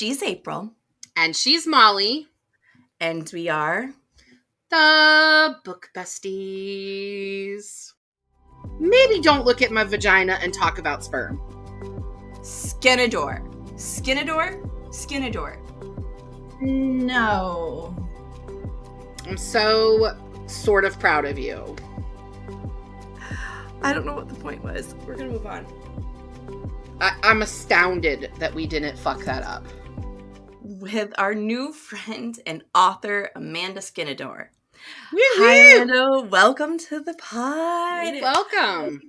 She's April. And she's Molly. And we are the Book Besties. Maybe don't look at my vagina and talk about sperm. Skenandore. Skenandore? Skenandore. No. I'm so sort of proud of you. I don't know what the point was. We're going to move on. I'm astounded that we didn't fuck that up. With our new friend and author, Amanda Skenandore. Woo-woo. Hi, Amanda. Welcome to the pod. Welcome.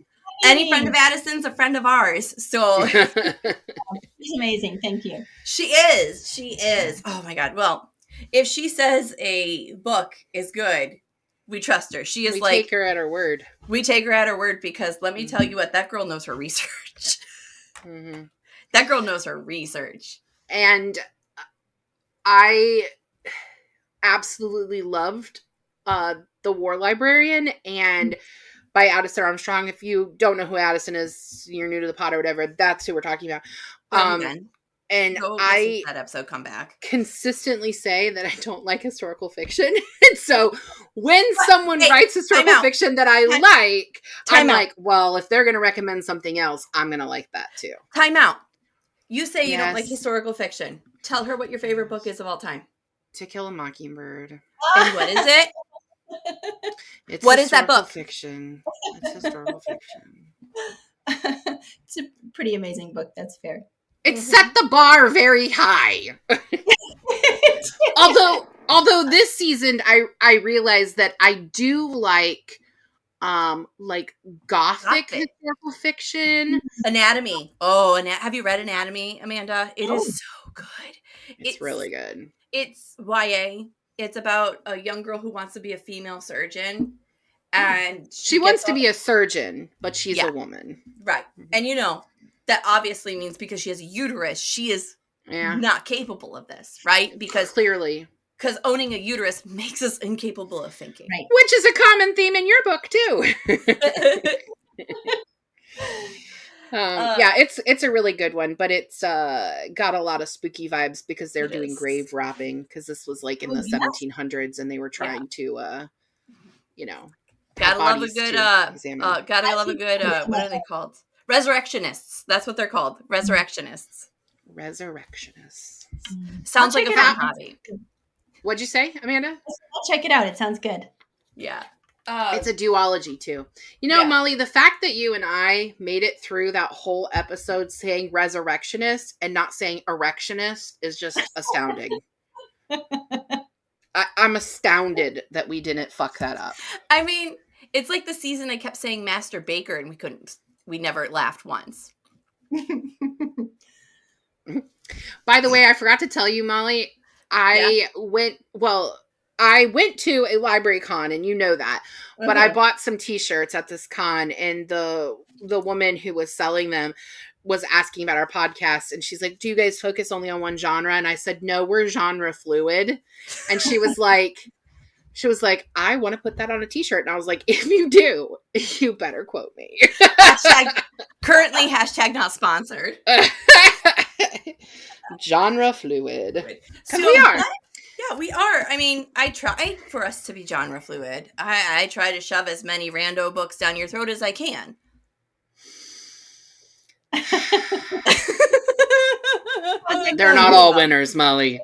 Any friend of Addison's a friend of ours. So she's amazing. Thank you. She is. Oh my God. Well, if she says a book is good, we trust her. She is we take her at her word. We take her at her word because let me tell you what, that girl knows her research. Mm-hmm. That girl knows her research. And I absolutely loved The War Librarian and by Addison Armstrong. If you don't know who Addison is, you're new to the pod or whatever, that's who we're talking about. And I that episode come back. Consistently say that I don't like historical fiction. And so when someone writes historical fiction that I like, I'm like, well, if they're going to recommend something else, I'm going to like that too. Time out. You say you don't like historical fiction. Tell her what your favorite book is of all time. To Kill a Mockingbird. And what is it? What is that book? Fiction. It's historical fiction. It's a pretty amazing book. That's fair. It set the bar very high. although this season I realized that I do like gothic historical fiction. Anatomy. Oh, have you read Anatomy, Amanda? It is so good. It's really good. It's YA. It's about a young girl who wants to be a female surgeon. And she wants to be a surgeon, but she's a woman. Right. And that obviously means because she has a uterus, she is not capable of this, right? Because clearly. Because owning a uterus makes us incapable of thinking. Right. Which is a common theme in your book, too. It's a really good one, but it's got a lot of spooky vibes because they're doing grave robbing, because this was like in the 1700s and they were trying to, Gotta love a good, what are they called? Resurrectionists. That's what they're called. Resurrectionists. Sounds like a fun hobby. What'd you say, Amanda? I'll check it out. It sounds good. Yeah. It's a duology, too. Molly, the fact that you and I made it through that whole episode saying resurrectionist and not saying erectionist is just astounding. I'm astounded that we didn't fuck that up. I mean, it's like the season I kept saying Master Baker and we never laughed once. By the way, I forgot to tell you, Molly, I went to a library con, and you know that, but I bought some t-shirts at this con, and the woman who was selling them was asking about our podcast, and she's like, do you guys focus only on one genre? And I said, no, we're genre fluid. And she was like, I want to put that on a t-shirt. And I was like, if you do, you better quote me. Currently not sponsored. Genre fluid. Because we are. Yeah, we are. I mean, I try for us to be genre fluid. I try to shove as many rando books down your throat as I can. They're not all winners, Molly.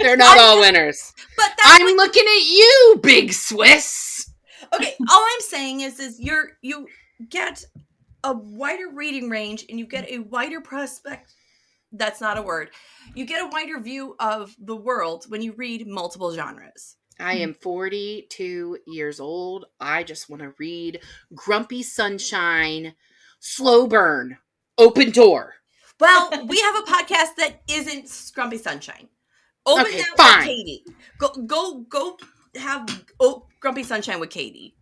They're not all winners. But I'm looking at you, Big Swiss. Okay, all I'm saying is you get a wider reading range and you get a wider prospect. That's not a word. You get a wider view of the world when you read multiple genres. I am 42 years old. I just want to read Grumpy Sunshine, Slow Burn, Open Door. Well, we have a podcast that isn't Grumpy Sunshine. Open down fine. with Katie. Go have Grumpy Sunshine with Katie.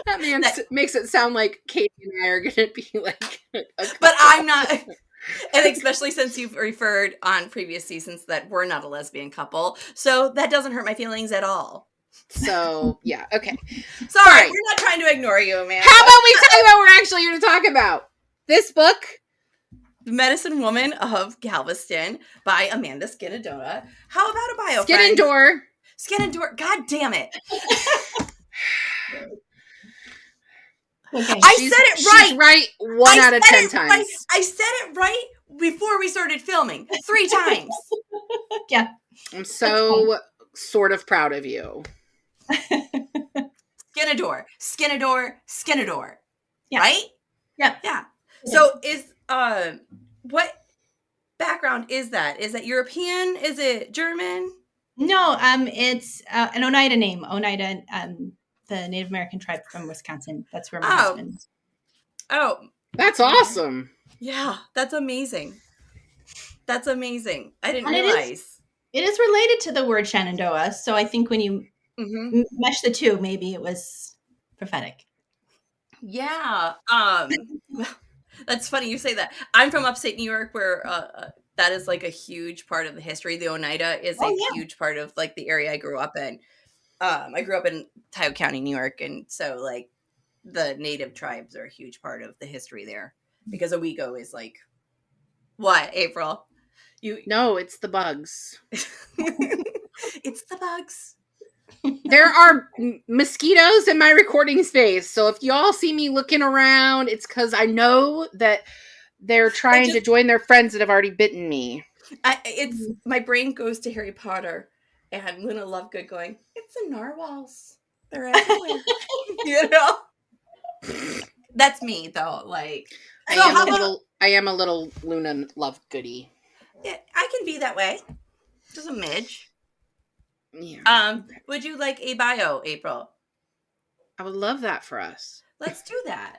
That man makes it sound like Katie and I are going to be like a couple. But I'm not. And especially since you've referred on previous seasons that we're not a lesbian couple. So that doesn't hurt my feelings at all. So, yeah. Okay. Sorry. We're not trying to ignore you, man. How about we tell you what we're actually here to talk about? This book Medicine Woman of Galveston by Amanda Skenandore. How about a bio, friend? Skenandore. Skenandore. God damn it. Okay. I said it right. She's right 1 out of 10 times. Right. I said it right before we started filming 3 times. Yeah. I'm so sort of proud of you. Skenandore. Skenandore. Skenandore. Yeah. Right? Yeah. Yeah. So is what background is that? Is it European? Is it German? No, it's an Oneida name. Oneida, the Native American tribe from Wisconsin. That's where my husband. Oh, that's awesome. Yeah, that's amazing. That's amazing. I didn't realize. It is related to the word Shenandoah. So I think when you mesh the two, maybe it was prophetic. Yeah. That's funny you say that. I'm from upstate New York, where that is like a huge part of the history. The Oneida is a huge part of like the area I grew up in. I grew up in Tioga County, New York, and so like the native tribes are a huge part of the history there. Because Owego is like, what, April? No, it's the bugs. It's the bugs. There are mosquitoes in my recording space, so if y'all see me looking around, it's because I know that they're trying to join their friends that have already bitten me. It's my brain goes to Harry Potter and Luna Lovegood going, it's the narwhals. They're everywhere. You know? That's me though. Like I am a little Luna Lovegoody. Yeah, I can be that way. Just a midge. Yeah. Would you like a bio, April? I would love that for us. Let's do that.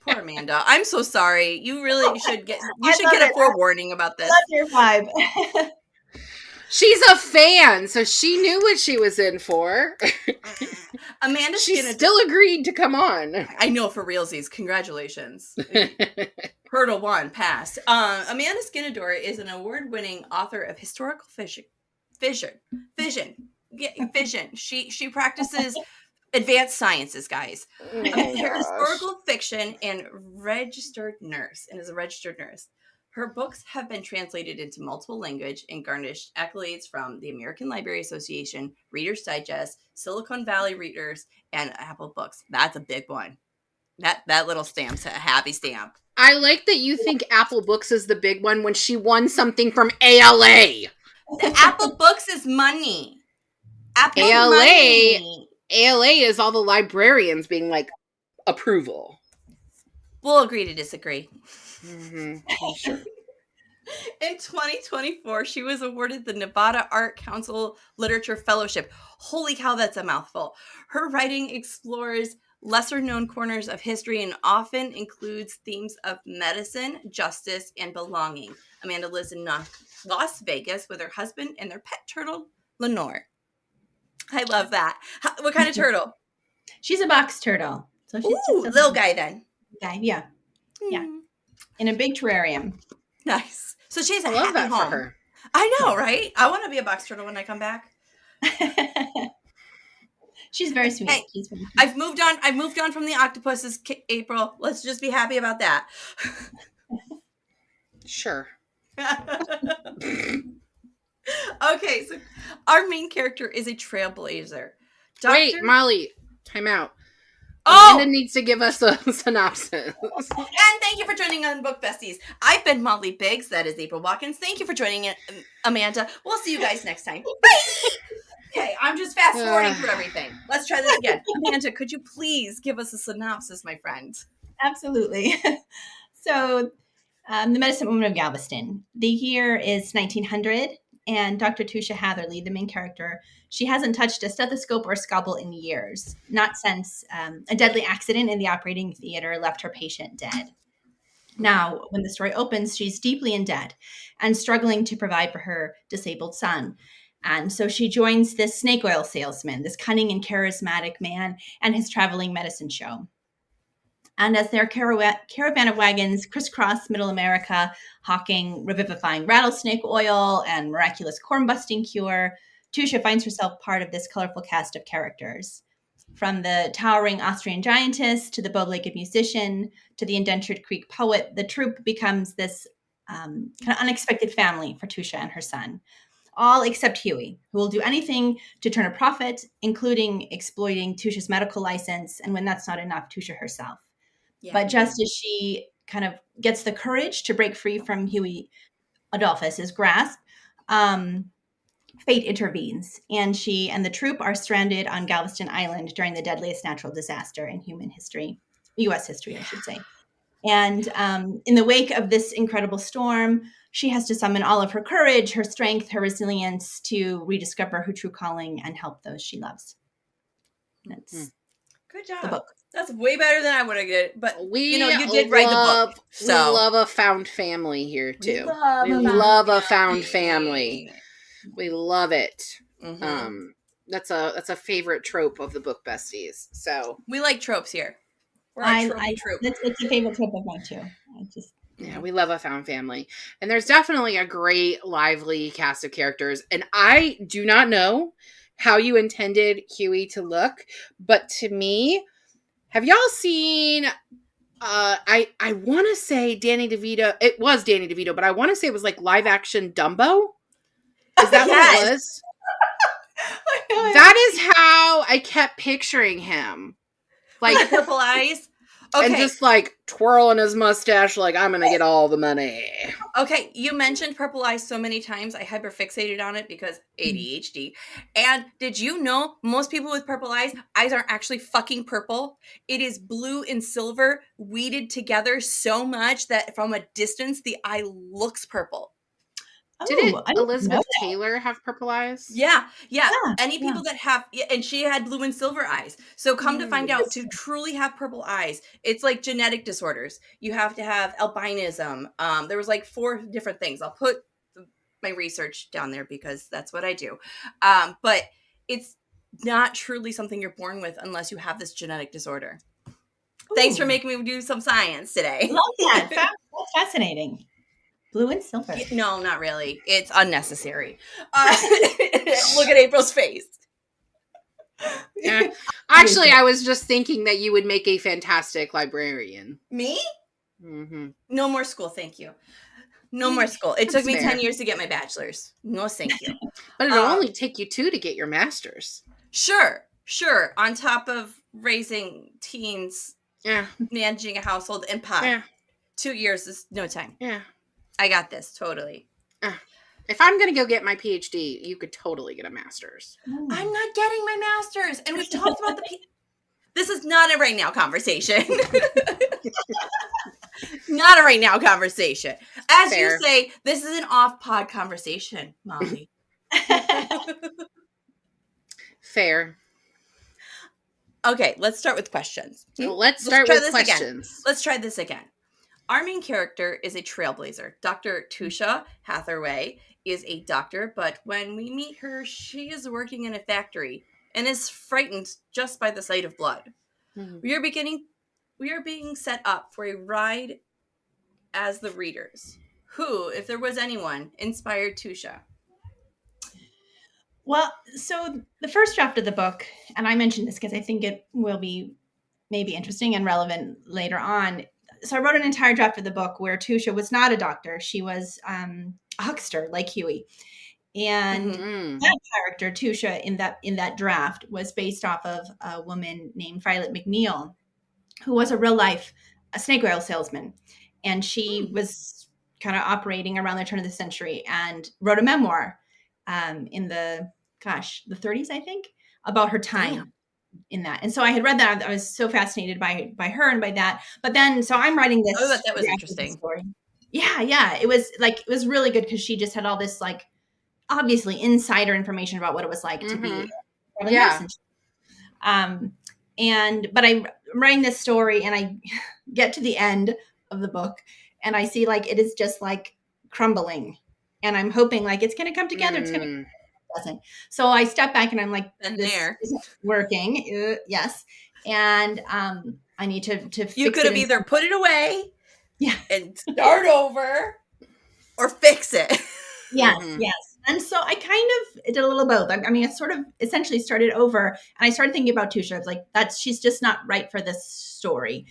Poor Amanda. I'm so sorry. You really should get a forewarning about this. I love your vibe. She's a fan, so she knew what she was in for. Amanda still agreed to come on. I know, for realsies. Congratulations. Hurdle 1 passed. Amanda Skenandore is an award-winning author of historical fiction. She practices advanced sciences, guys. Historical fiction and registered nurse, and is a registered nurse. Her books have been translated into multiple languages and garnished accolades from the American Library Association, Reader's Digest, Silicon Valley Readers, and Apple Books. That's a big one. That little stamp's a happy stamp. I like that you think Apple Books is the big one when she won something from ALA. Apple Books is money. ALA is all the librarians being like, approval. We'll agree to disagree. Mm-hmm. Sure. In 2024, she was awarded the Nevada Art Council Literature Fellowship. Holy cow, that's a mouthful. Her writing explores lesser-known corners of history and often includes themes of medicine, justice, and belonging. Amanda lives in Las Vegas with her husband and their pet turtle, Lenore. I love that. What kind of turtle? She's a box turtle. So she's just a little guy then. Guy, yeah. Yeah. In a big terrarium. Nice. So she's a I love happy that home. For her. I know, right? I want to be a box turtle when I come back. She's very sweet. Hey, I've moved on from the octopuses, April. Let's just be happy about that. Sure. Okay, so our main character is a trailblazer. Wait, Molly, time out. Amanda needs to give us a synopsis. And thank you for joining on Book Besties. I've been Molly Biggs. That is April Watkins. Thank you for joining in, Amanda. We'll see you guys next time. Bye! Okay, I'm just fast forwarding through everything. Let's try this again. Amanda, could you please give us a synopsis, my friend? Absolutely. So, the Medicine Women of Galveston. The year is 1900, and Dr. Tusha Hatherley, the main character, she hasn't touched a stethoscope or scalpel in years, not since a deadly accident in the operating theater left her patient dead. Now, when the story opens, she's deeply in debt and struggling to provide for her disabled son. And so she joins this snake oil salesman, this cunning and charismatic man, and his traveling medicine show. And as their caravan of wagons crisscross Middle America, hawking revivifying rattlesnake oil and miraculous corn-busting cure, Tusha finds herself part of this colorful cast of characters. From the towering Austrian giantess to the bow-legged musician to the indentured Creek poet, the troupe becomes this kind of unexpected family for Tusha and her son, all except Huey, who will do anything to turn a profit, including exploiting Tusha's medical license, and when that's not enough, Tusha herself. Yeah. But just as she kind of gets the courage to break free from Huey Adolphus's grasp, fate intervenes, and she and the troupe are stranded on Galveston Island during the deadliest natural disaster in human history, U.S. history, I should say. And in the wake of this incredible storm, she has to summon all of her courage, her strength, her resilience to rediscover her true calling and help those she loves. That's good job. the book. That's way better than I would have get. But We you did write the book. So. We love a found family here too. We love a found family. We love it. Mm-hmm. That's a favorite trope of the Book Besties. So we like tropes here. We're a trope. It's a favorite trope of mine too. Yeah, we love a found family. And there's definitely a great, lively cast of characters. And I do not know how you intended Huey to look, but to me, have y'all seen I want to say Danny DeVito. It was Danny DeVito, but I want to say it was like live action Dumbo. Is that what it was? That is how I kept picturing him. Like purple eyes. Okay. And just like twirling his mustache like I'm going to get all the money. Okay, you mentioned purple eyes so many times. I hyperfixated on it because ADHD. And did you know most people with purple eyes aren't actually fucking purple? It is blue and silver weeded together so much that from a distance, the eye looks purple. Did Elizabeth Taylor have purple eyes? Yeah. Any people that have, and she had blue and silver eyes. So come to find out, to truly have purple eyes, it's like genetic disorders. You have to have albinism. There was like 4 different things. I'll put my research down there because that's what I do. But it's not truly something you're born with unless you have this genetic disorder. Ooh. Thanks for making me do some science today. Love that. That's fascinating. Blue and silver. No, not really. It's unnecessary. Look at April's face. Yeah. Actually, I was just thinking that you would make a fantastic librarian. Me? Mm-hmm. No more school, thank you. No more school. It took me 10 years to get my bachelor's. No, thank you. But it'll only take you 2 to get your master's. Sure. On top of raising teens, managing a household, and pot. Yeah. 2 years is no time. Yeah. I got this, totally. If I'm going to go get my PhD, you could totally get a master's. I'm not getting my master's. And we've talked about this is not a right now conversation. Not a right now conversation. As Fair. You say, this is an off-pod conversation, Molly. Fair. Okay, let's start with questions. Let's start with questions. Again. Let's try this again. Our main character is a trailblazer. Dr. Tusha Hathaway is a doctor, but when we meet her, she is working in a factory and is frightened just by the sight of blood. Mm-hmm. We are being set up for a ride as the readers. Who, if there was anyone, inspired Tusha? Well, so the first draft of the book, and I mentioned this because I think it will be maybe interesting and relevant later on. So I wrote an entire draft of the book where Tusha was not a doctor. She was a huckster like Huey. And that character, Tusha, in that draft was based off of a woman named Violet McNeil, who was a real life snake oil salesman. And she was kind of operating around the turn of the century and wrote a memoir in the 30s, I think, about her time in that. And so I had read that. I was so fascinated by her and by that. But then, so I'm writing this. Oh, that was interesting. Story. Yeah. It was really good because she just had all this like obviously insider information about what it was like to be a medicine. But I'm writing this story and I get to the end of the book and I see like it is just like crumbling and I'm hoping like it's going to come together. It's going to doesn't. So I step back and I'm like, this isn't working. Yes. And I need to fix it. You could have either put it away and start over or fix it. Yes. And so I kind of did a little both. I mean, it sort of essentially started over, and I started thinking about Tusha. I was like, she's just not right for this story.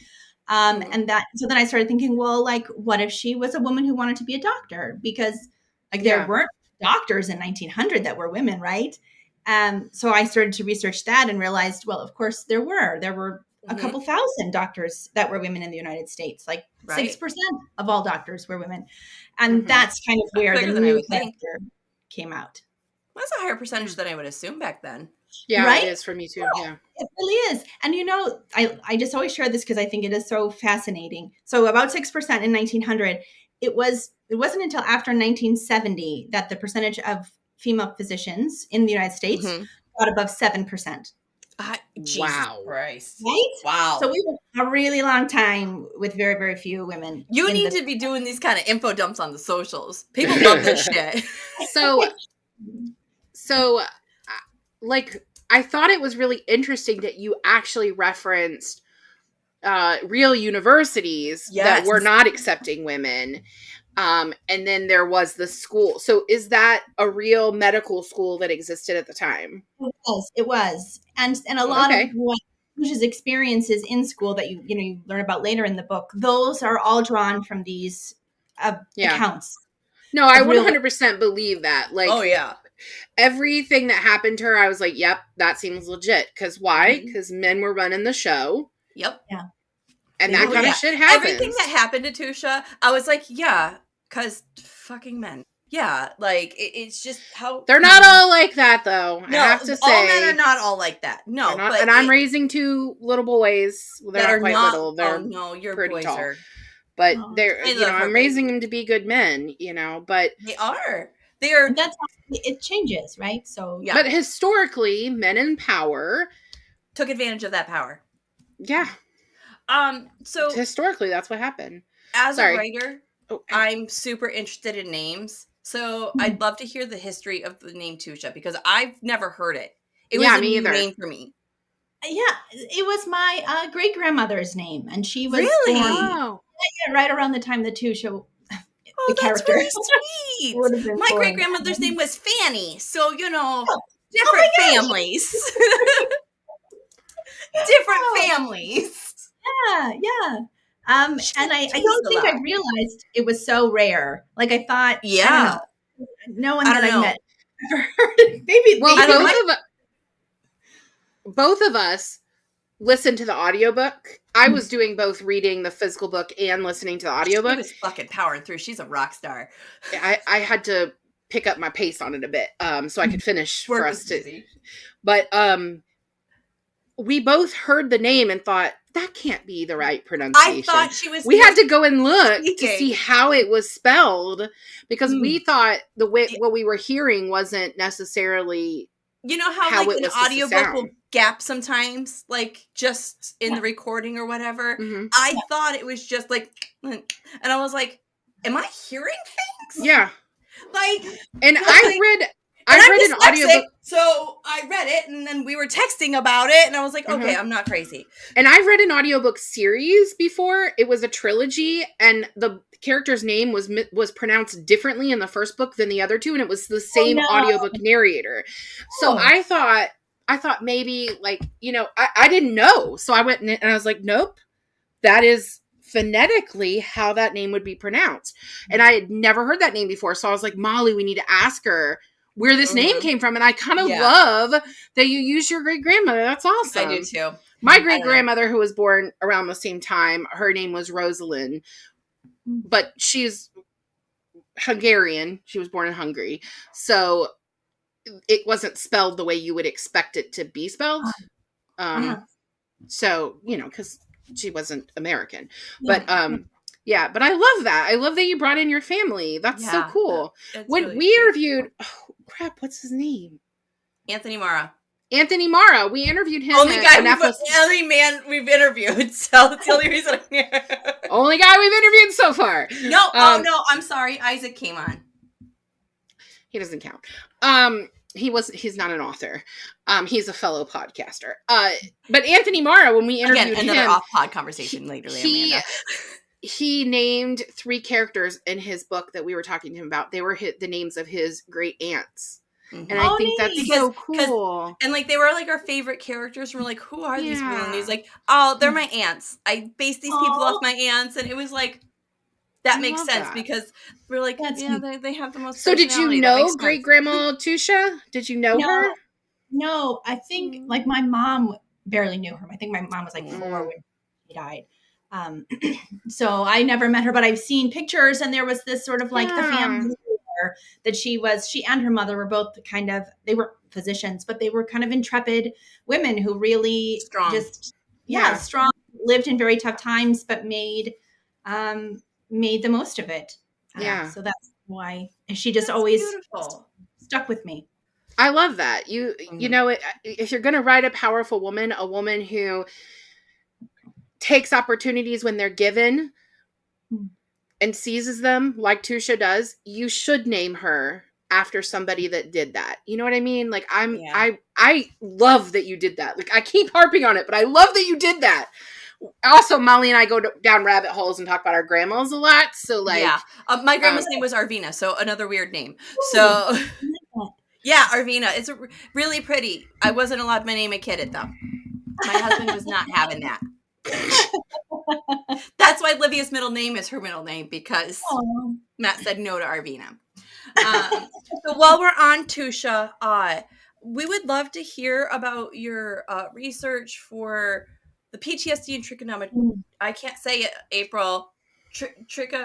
And so then I started thinking, well, like, what if she was a woman who wanted to be a doctor? Because like there weren't doctors in 1900 that were women, right? So I started to research that and realized, well, of course there were a couple thousand doctors that were women in the United States, like 6% of all doctors were women. And that's kind of where the new character came out. That's a higher percentage than I would assume back then. Yeah, right? It is for me too. Yeah, it really is. And I just always share this because I think it is so fascinating. So about 6% in 1900. It wasn't until after 1970 that the percentage of female physicians in the United States got above 7%. Jesus Christ. Right? Wow. So we went a really long time with very, very few women. You need to be doing these kind of info dumps on the socials. People love this shit. So, like, I thought it was really interesting that you actually referenced real universities that were not accepting women. And then there was the school. So is that a real medical school that existed at the time? It was. And a lot of what Tusha's experiences in school that you learn about later in the book, those are all drawn from these accounts. No, I 100% believe that. Like, oh yeah. Everything that happened to her, I was like, yep, that seems legit. Because why? Because men were running the show. Yep. Yeah. And that kind of shit happens. Everything that happened to Tusha, I was like, yeah, because fucking men. Yeah, like, it's just how... They're not all like that, though. No, I have to say. All men are not all like that. No, but... And I'm raising 2 little boys. They're not quite little. They're your pretty boys tall. Are... But they're, I'm raising them to be good men, but... They are. They are... That's how it changes, right? So... Yeah. But historically, men in power... took advantage of that power. Yeah. So... historically, that's what happened. As a writer, I'm super interested in names. So I'd love to hear the history of the name Tusha, because I've never heard it. It was a new name for me. Yeah, it was my great-grandmother's name, and she was born right around the time the Tusha the character. Really sweet. My great-grandmother's name was Fanny, so different families. Different families. Yeah. And I don't think I realized it was so rare. Like, I thought, I don't know, no one that I met ever heard it. Maybe. Well, both of us listened to the audiobook. I was doing both reading the physical book and listening to the audiobook. She was fucking powering through. She's a rock star. I had to pick up my pace on it a bit, so I could finish for us to. But we both heard the name and thought, that can't be the right pronunciation. I thought she was. We had to go and look to see how it was spelled, because we thought what we were hearing wasn't necessarily. You know how like an audiobook will gap sometimes, like just in the recording or whatever. I thought it was just like, and I was like, "Am I hearing things?" Yeah. Like, and I read an audiobook. So I read it, and then we were texting about it, and I was like, okay, I'm not crazy. And I read an audiobook series before. It was a trilogy, and the character's name was pronounced differently in the first book than the other 2, and it was the same audiobook narrator. So I thought maybe, like, I didn't know. So I went and I was like, nope, that is phonetically how that name would be pronounced. And I had never heard that name before. So I was like, Molly, we need to ask her where this name came from. And I kind of love that you use your great-grandmother. That's awesome. I do too. My great-grandmother, who was born around the same time, her name was Rosalind, but she's Hungarian. She was born in Hungary. So it wasn't spelled the way you would expect it to be spelled. So, because she wasn't American. But but I love that. I love that you brought in your family. That's so cool. When really we interviewed, what's his name? Anthony Mara. We interviewed him. Only man we've interviewed. So that's the only reason I'm here. Only guy we've interviewed so far. No, no, I'm sorry. Isaac came on. He doesn't count. He's not an author. He's a fellow podcaster. But Anthony Mara, when we interviewed him, another off-pod conversation later, Amanda. he named 3 characters in his book that we were talking to him about. They were the names of his great aunts. And I think that's neat. so cool. And like they were like our favorite characters. And we're like, who are these people? And he's Yeah. like, oh, they're my aunts. I based these people off Aw. my aunts. And it was like, that I makes love sense that. because we're like, That's yeah, neat. they have the most So did you personality. That makes know sense. great grandma Tusha? Did you know her? No, I think like my mom barely knew her. I think my mom was like 4 when she died. So I never met her, but I've seen pictures, and there was this sort of like the family there that she and her mother were both kind of, they were physicians, but they were kind of intrepid women who really Strong. just, strong, lived in very tough times, but made the most of it. So that's why she just always beautiful. stuck with me. I love that. You know, if you're going to write a powerful woman, a woman who takes opportunities when they're given and seizes them like Tusha does, you should name her after somebody that did that. You know what I mean? Like I love that you did that. Like I keep harping on it, but I love that you did that. Also, Molly and I go down rabbit holes and talk about our grandmas a lot. So like, my grandma's name was Arvina, so another weird name. So yeah, Arvina. It's really pretty. I wasn't allowed to name a kid it though. My husband was not having that. That's why Livia's middle name is her middle name, because Matt said no to Arvina. So while we're on Tusha, we would love to hear about your research for the PTSD and trichomania. I can't say it, April.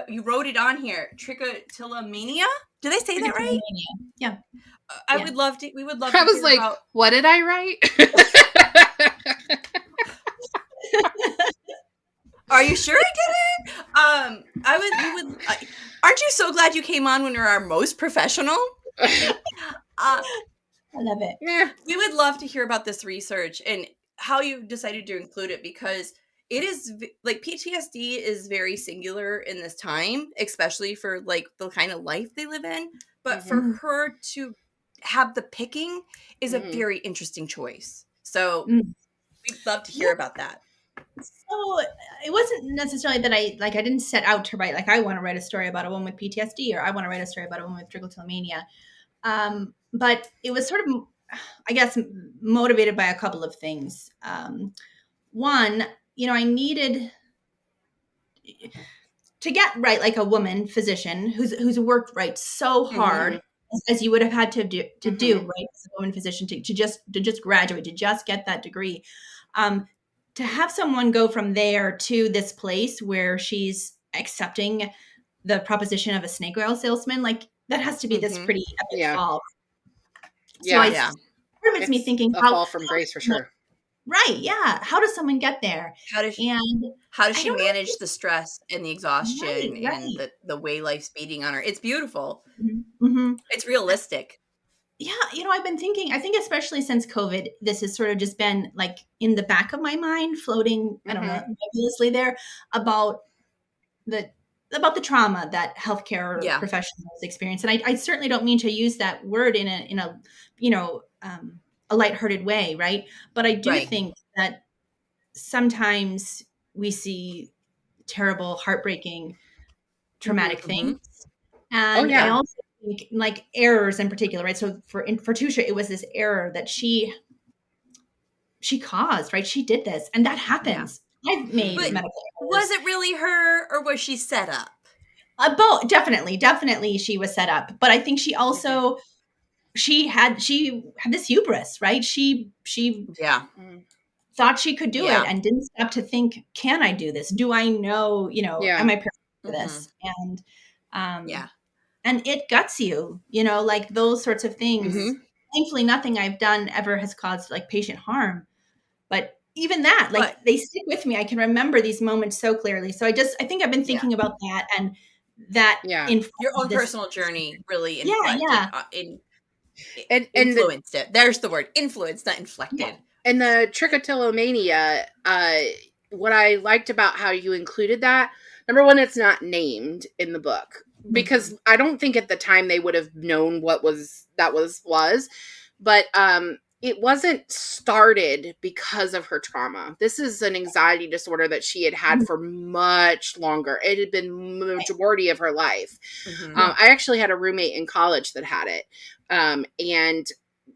You wrote it on here. Trichotillomania? Did I say that right? Yeah. We would love to. I was like, what did I write? Are you sure I did it? Aren't you so glad you came on when you're our most professional? I love it. Yeah. We would love to hear about this research and how you decided to include it, because it is like PTSD is very singular in this time, especially for like the kind of life they live in. But for her to have the picking is a very interesting choice. So we'd love to hear about that. So it wasn't necessarily that I didn't set out to write, like I want to write a story about a woman with PTSD, or I want to write a story about a woman with trichotillomania. But it was sort of, I guess, motivated by a couple of things. One, I needed to get right, like a woman physician who's worked right so hard as you would have had to do right, as a woman physician to just graduate, to just get that degree. To have someone go from there to this place where she's accepting the proposition of a snake oil salesman, like that has to be this pretty epic fall. So it's me thinking a fall from grace for sure. Right. Yeah. How does someone get there? How does she manage the stress and the exhaustion and the way life's beating on her? It's beautiful. It's realistic. Yeah. I've been thinking, I think especially since COVID, this has sort of just been like in the back of my mind, floating, I don't know, nebulously there about the trauma that healthcare professionals experience. And I certainly don't mean to use that word in a a lighthearted way, right? But I do think that sometimes we see terrible, heartbreaking, traumatic things. And I also think like errors in particular, right? So for Tusha, it was this error that she caused, right? She did this, and that happens. I've made medical errors. Was it really her, or was she set up? Both, definitely she was set up. But I think she also she had this hubris, right? She thought she could do it and didn't stop to think, can I do this? Do I know, am I prepared for this? And and it guts you, like those sorts of things. Thankfully, nothing I've done ever has caused like patient harm. But even that, like they stick with me. I can remember these moments so clearly. So I think I've been thinking about that, and that your own personal journey really influenced it. There's the word, influenced, not inflected. And the trichotillomania, what I liked about how you included that, number one, it's not named in the book, because I don't think at the time they would have known what that was. But it wasn't started because of her trauma. This is an anxiety disorder that she had had for much longer. It had been majority of her life. Mm-hmm. I actually had a roommate in college that had it. And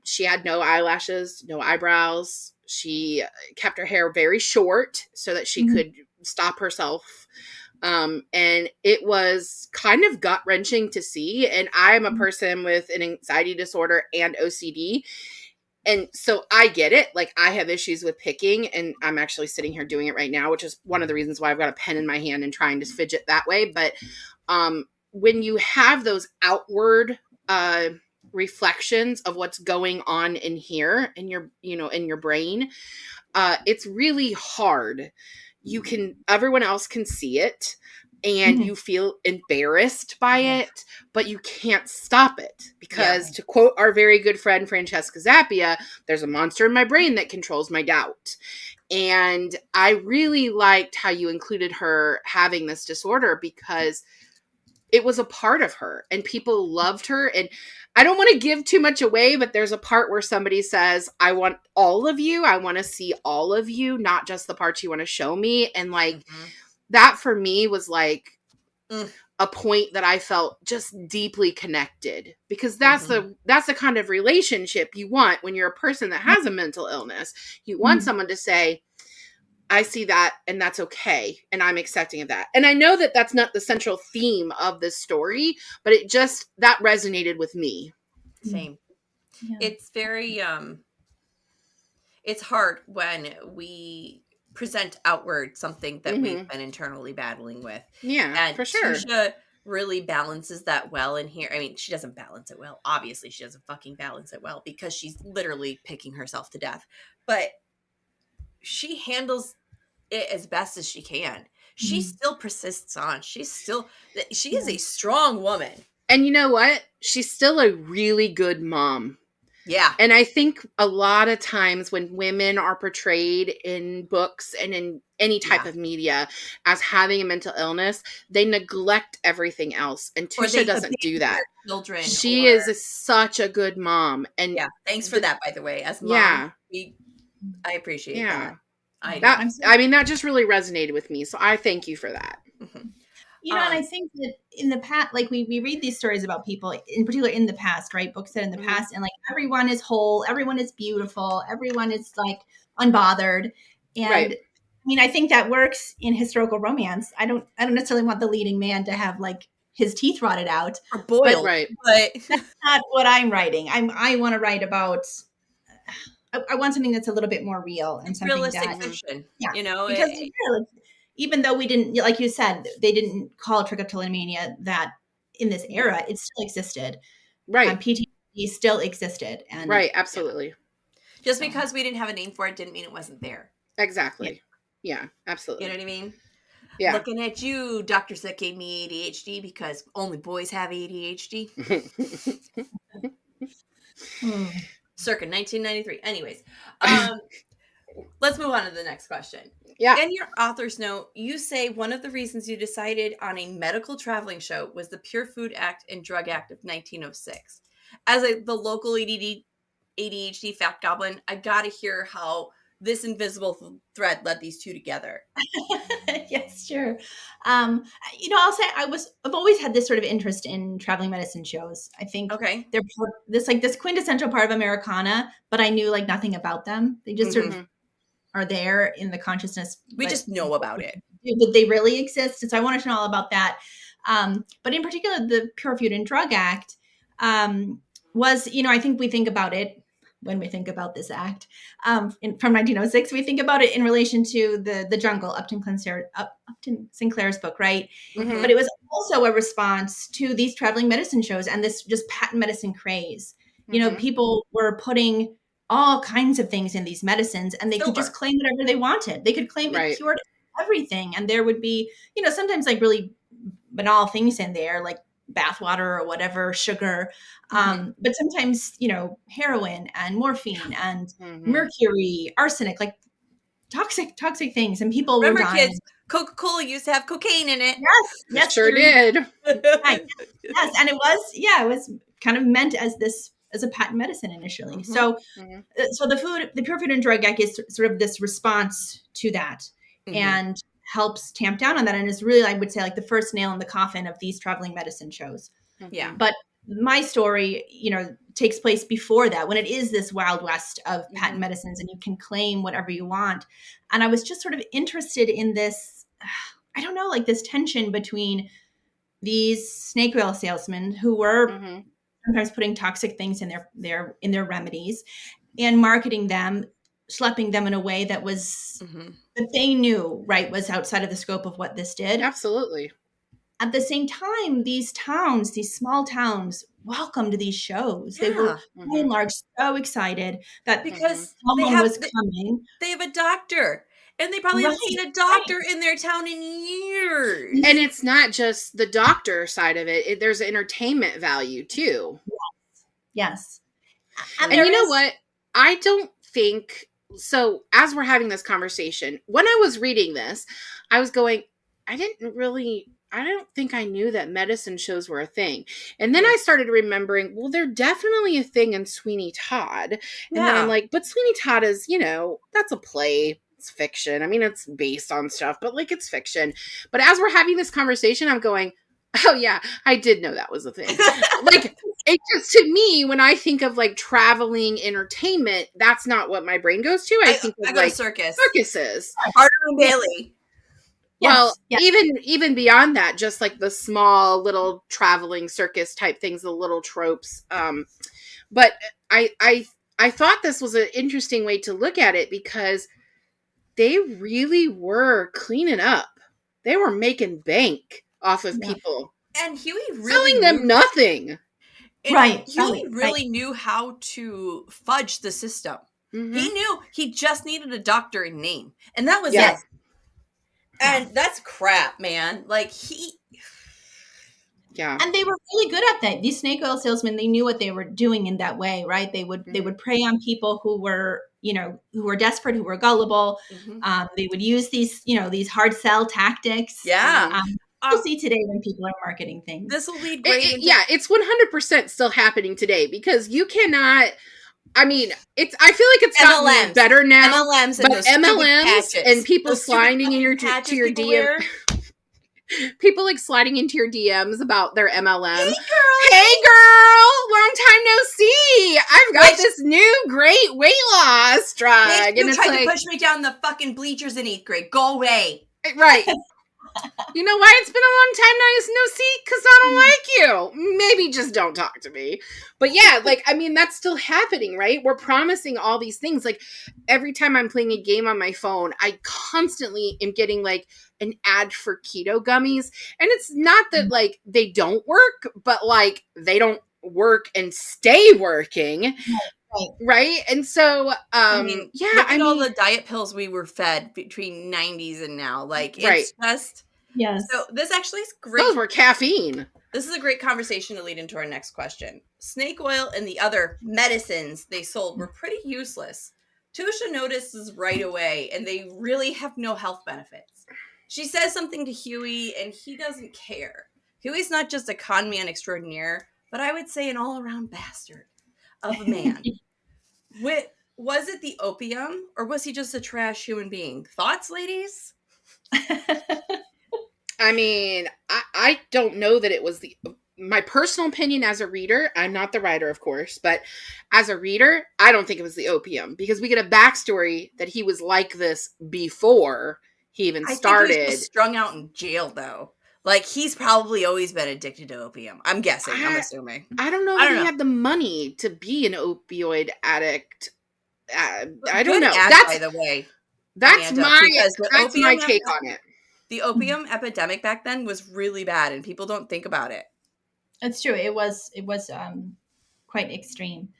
she had no eyelashes, no eyebrows. She kept her hair very short so that she could stop herself. And it was kind of gut wrenching to see. And I'm a person with an anxiety disorder and OCD. And so I get it. Like, I have issues with picking, and I'm actually sitting here doing it right now, which is one of the reasons why I've got a pen in my hand and trying to fidget that way. But when you have those outward reflections of what's going on in here in your, in your brain, it's really hard. Everyone else can see it, and you feel embarrassed by it, but you can't stop it because, to quote our very good friend Francesca Zappia, there's a monster in my brain that controls my doubt. And I really liked how you included her having this disorder, because it was a part of her and people loved her. And I don't want to give too much away, but there's a part where somebody says, I want all of you. I want to see all of you, not just the parts you want to show me. And like, that for me was like a point that I felt just deeply connected, because that's the kind of relationship you want when you're a person that has a mental illness. You want someone to say, I see that, and that's okay, and I'm accepting of that. And I know that that's not the central theme of this story, but that resonated with me. Same. Yeah. It's very it's hard when we present outward something that we've been internally battling with. Yeah, and for sure. Tusha really balances that well in here. I mean, she doesn't balance it well. Obviously, she doesn't fucking balance it well, because she's literally picking herself to death. But she handles it as best as she can. She still persists on. She is a strong woman. And you know what? She's still a really good mom. Yeah. And I think a lot of times when women are portrayed in books and in any type of media as having a mental illness, they neglect everything else. And Tusha doesn't do that. Children. She is such a good mom. And thanks for that, by the way. As mom, I appreciate that. I mean, that just really resonated with me. So I thank you for that. You know, and I think that in the past, like we read these stories about people, in particular in the past, right? Books said in the past, and like everyone is whole, everyone is beautiful, everyone is like unbothered. And I mean, I think that works in historical romance. I don't necessarily want the leading man to have like his teeth rotted out or boiled, but that's not what I'm writing. I want to write about. I want something that's a little bit more real and something realistic fiction. You know, because even though we didn't, like you said, they didn't call trichotillomania that in this era, it still existed. Right. PTSD still existed. And right. Absolutely. Just because we didn't have a name for it didn't mean it wasn't there. Exactly. Yeah, absolutely. You know what I mean? Yeah. Looking at you, doctors that gave me ADHD because only boys have ADHD. Circa 1993. Anyways, let's move on to the next question. Yeah. In your author's note, you say one of the reasons you decided on a medical traveling show was the Pure Food Act and Drug Act of 1906. As the local ADHD fact goblin, I gotta hear how this invisible thread led these two together. Yes, sure. You know, I'll say I've always had this sort of interest in traveling medicine shows. I think they're this quintessential part of Americana, but I knew like nothing about them. They just sort of are there in the consciousness. We just know about it. But they really exist. And so I wanted to know all about that. But in particular, the Pure Food and Drug Act was, you know, I think we think about it when we think about this act from 1906, we think about it in relation to the Jungle, Upton Sinclair's book, right? But it was also a response to these traveling medicine shows and this just patent medicine craze. You know, people were putting all kinds of things in these medicines, and they could just claim whatever they wanted. They could claim it cured everything, and there would be, you know, sometimes like really banal things in there, like bathwater or whatever, sugar, but sometimes, you know, heroin and morphine and mercury, arsenic, like toxic things, and people were dying. Kids, Coca-Cola used to have cocaine in it. Yes, sure did. Yes, and it was kind of meant as this as a patent medicine initially. Mhm. So Mhm. so the Pure Food and Drug Act is sort of this response to that, and helps tamp down on that, and is really, I would say, like the first nail in the coffin of these traveling medicine shows. Yeah. But my story, takes place before that, when it is this wild west of patent medicines and you can claim whatever you want. And I was just sort of interested in this, I don't know, like this tension between these snake oil salesmen who were sometimes putting toxic things in their remedies and marketing them, schlepping them in a way that was that they knew, right, was outside of the scope of what this did. Absolutely. At the same time, these small towns, welcomed these shows. They were, Yeah. by and large, so excited that Because someone was coming. they have a doctor, and they probably haven't Right, seen a doctor in their town in years. And it's not just the doctor side of it. There's entertainment value too. Yes. And you know what? I don't think so. As we're having this conversation, when I was reading this, I was going, I don't think I knew that medicine shows were a thing. And then I started remembering, well, they're definitely a thing in Sweeney Todd. And then I'm like, but Sweeney Todd is, that's a play. It's fiction. I mean, it's based on stuff, but like it's fiction. But as we're having this conversation, I'm going, oh yeah, I did know that was a thing. Like, it just, to me, when I think of like traveling entertainment, that's not what my brain goes to. I think of like circuses. Harder and Bailey. Well, even beyond that, just like the small little traveling circus type things, the little tropes. But I thought this was an interesting way to look at it because they really were cleaning up. They were making bank off of people. And Huey really selling them nothing. Right. Huey really knew how to fudge the system. He knew he just needed a doctor in name. And that was it. And that's crap, man. Like Yeah. And they were really good at that. These snake oil salesmen, they knew what they were doing in that way, right? They would prey on people who were, who were desperate, who were gullible. They would use these, these hard sell tactics. Yeah. You'll see today when people are marketing things. This will lead great into... Yeah, it's 100% still happening today because you cannot... I mean, I feel like it's gotten better now. MLMs but MLMs and people sliding in to your DM. People like sliding into your DMs about their MLM. Hey girl, long time no see. I've got this new great weight loss drug. You tried to push me down the fucking bleachers in 8th grade. Go away. Right. You know why it's been a long time no see? Because I don't like you. Maybe just don't talk to me. But yeah, like, I mean, that's still happening, right? We're promising all these things. Like, every time I'm playing a game on my phone, I constantly am getting, like, an ad for keto gummies. And it's not that, like, they don't work, but, like, they don't work and stay working. Right. And so, I mean, look at all the diet pills we were fed between 90s and now. Like, it's just... Yes. So this actually is great. Those were caffeine. This is a great conversation to lead into our next question. Snake oil and the other medicines they sold were pretty useless. Tusha notices right away, and they really have no health benefits. She says something to Huey, and he doesn't care. Huey's not just a con man extraordinaire, but I would say an all-around bastard of a man. Was it the opium, or was he just a trash human being? Thoughts, ladies? I mean, I don't know that it was my personal opinion as a reader. I'm not the writer, of course, but as a reader, I don't think it was the opium because we get a backstory that he was like this before he even started. I think he was just strung out in jail, though. Like, he's probably always been addicted to opium. I'm guessing. I'm assuming. I don't know that he had the money to be an opioid addict. I don't know. By the way. That's my take on it. The opium epidemic back then was really bad, and people don't think about it. That's true. It was quite extreme.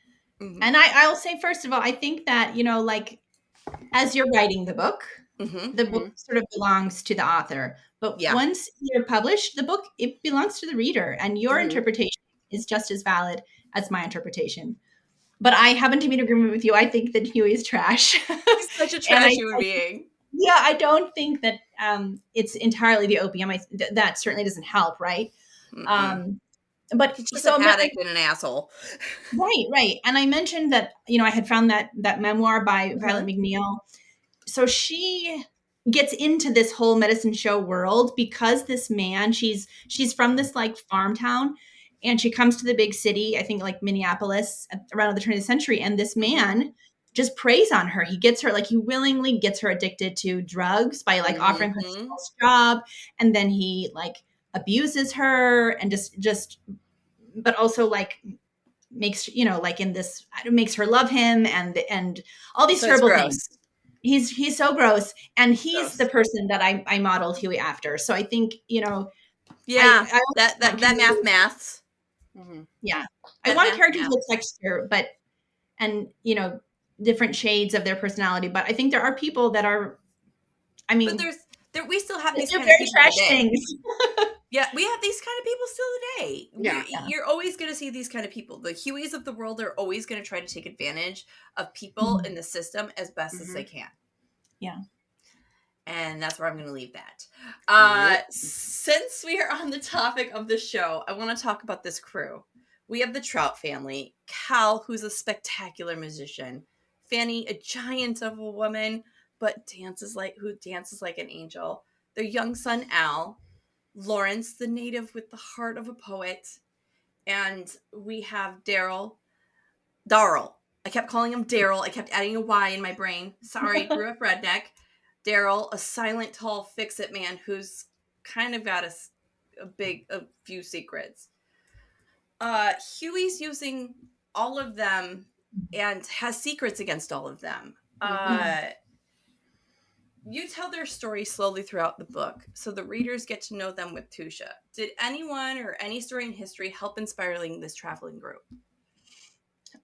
And I'll say, first of all, I think that, like, as you're writing the book, the book sort of belongs to the author. But once you're published, the book, it belongs to the reader, and your interpretation is just as valid as my interpretation. But I happen to be in agreement with you. I think that Huey is trash. He's such a trash human being. Yeah, I don't think that it's entirely the opium. That certainly doesn't help, right? but He's just so an addict and an asshole. right. And I mentioned that, I had found that memoir by Violet McNeil. So she gets into this whole medicine show world because this man, she's from this like farm town, and she comes to the big city, I think like Minneapolis, around the turn of the century, and this man just preys on her. He gets her, like, he willingly gets her addicted to drugs by like offering her a false job, and then he like abuses her and just but also like makes, like in this, makes her love him, and all these terrible things. He's so gross, and he's the person that I modeled Huey after. So I think, yeah, I that maths. Yeah, I want characters with texture, but and different shades of their personality. But I think there are people that are, I mean, but we still have these kind very of people trash today. things. Yeah, we have these kind of people still today. Yeah. You're always going to see these kind of people. The Hueys of the world are always going to try to take advantage of people in the system as best as they can. Yeah. And that's where I'm going to leave that. Since we are on the topic of the show, I want to talk about this crew. We have the Trout family. Cal, who's a spectacular musician. Fanny, a giant of a woman, but dances like an angel. Their young son, Al. Lawrence, the native with the heart of a poet. And we have Darryl. I kept calling him Daryl. I kept adding a Y in my brain. Sorry, grew up redneck. Daryl, a silent, tall, fix-it man who's kind of got a few secrets. Huey's using all of them and has secrets against all of them. You tell their story slowly throughout the book, so the readers get to know them with Tusha. Did anyone or any story in history help inspiring this traveling group?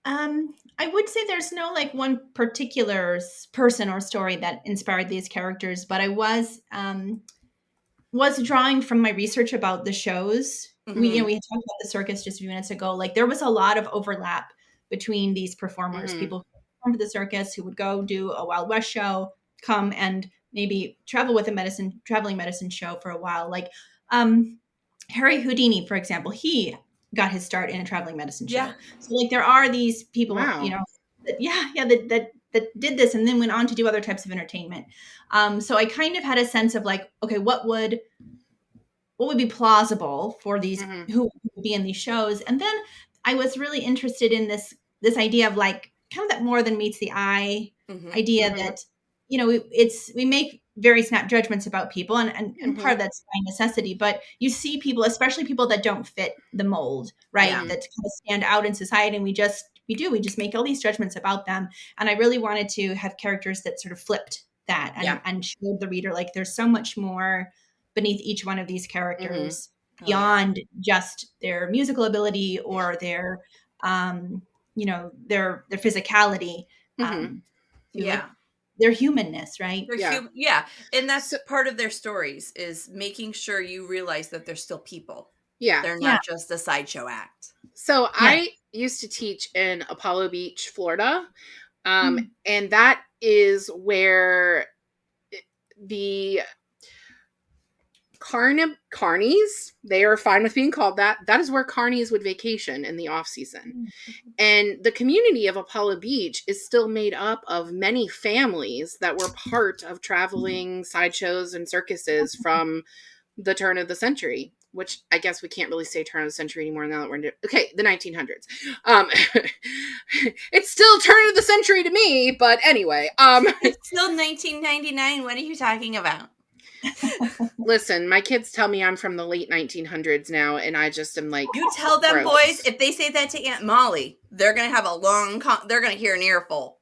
I would say there's no like one particular person or story that inspired these characters, but I was drawing from my research about the shows. We had talked about the circus just a few minutes ago. Like there was a lot of overlap between these performers, people who performed for the circus, who would go do a Wild West show, come and maybe travel with a traveling medicine show for a while. Like Harry Houdini, for example, he got his start in a traveling medicine show. So like there are these people, that did this and then went on to do other types of entertainment. So I kind of had a sense of like, okay, what would be plausible for these who would be in these shows? And then I was really interested in this idea of like kind of that more than meets the eye idea that, we make very snap judgments about people, and part of that's by necessity, but you see people, especially people that don't fit the mold, right? That kind of stand out in society, and we just make all these judgments about them. And I really wanted to have characters that sort of flipped that and showed the reader like there's so much more beneath each one of these characters beyond just their musical ability or their their physicality. Their humanness, right? And that's part of their stories, is making sure you realize that they're still people. They're not just a sideshow act. So I used to teach in Apollo Beach, Florida. And that is where the carnies, they are fine with being called that. That is where carnies would vacation in the off season. And the community of Apollo Beach is still made up of many families that were part of traveling sideshows and circuses from the turn of the century, which I guess we can't really say turn of the century anymore now that we're the 1900s. It's still turn of the century to me, but anyway. It's still 1999. What are you talking about? Listen, my kids tell me I'm from the late 1900s now, and I just am like, you tell them, boys, if they say that to Aunt Molly, they're gonna have they're gonna hear an earful.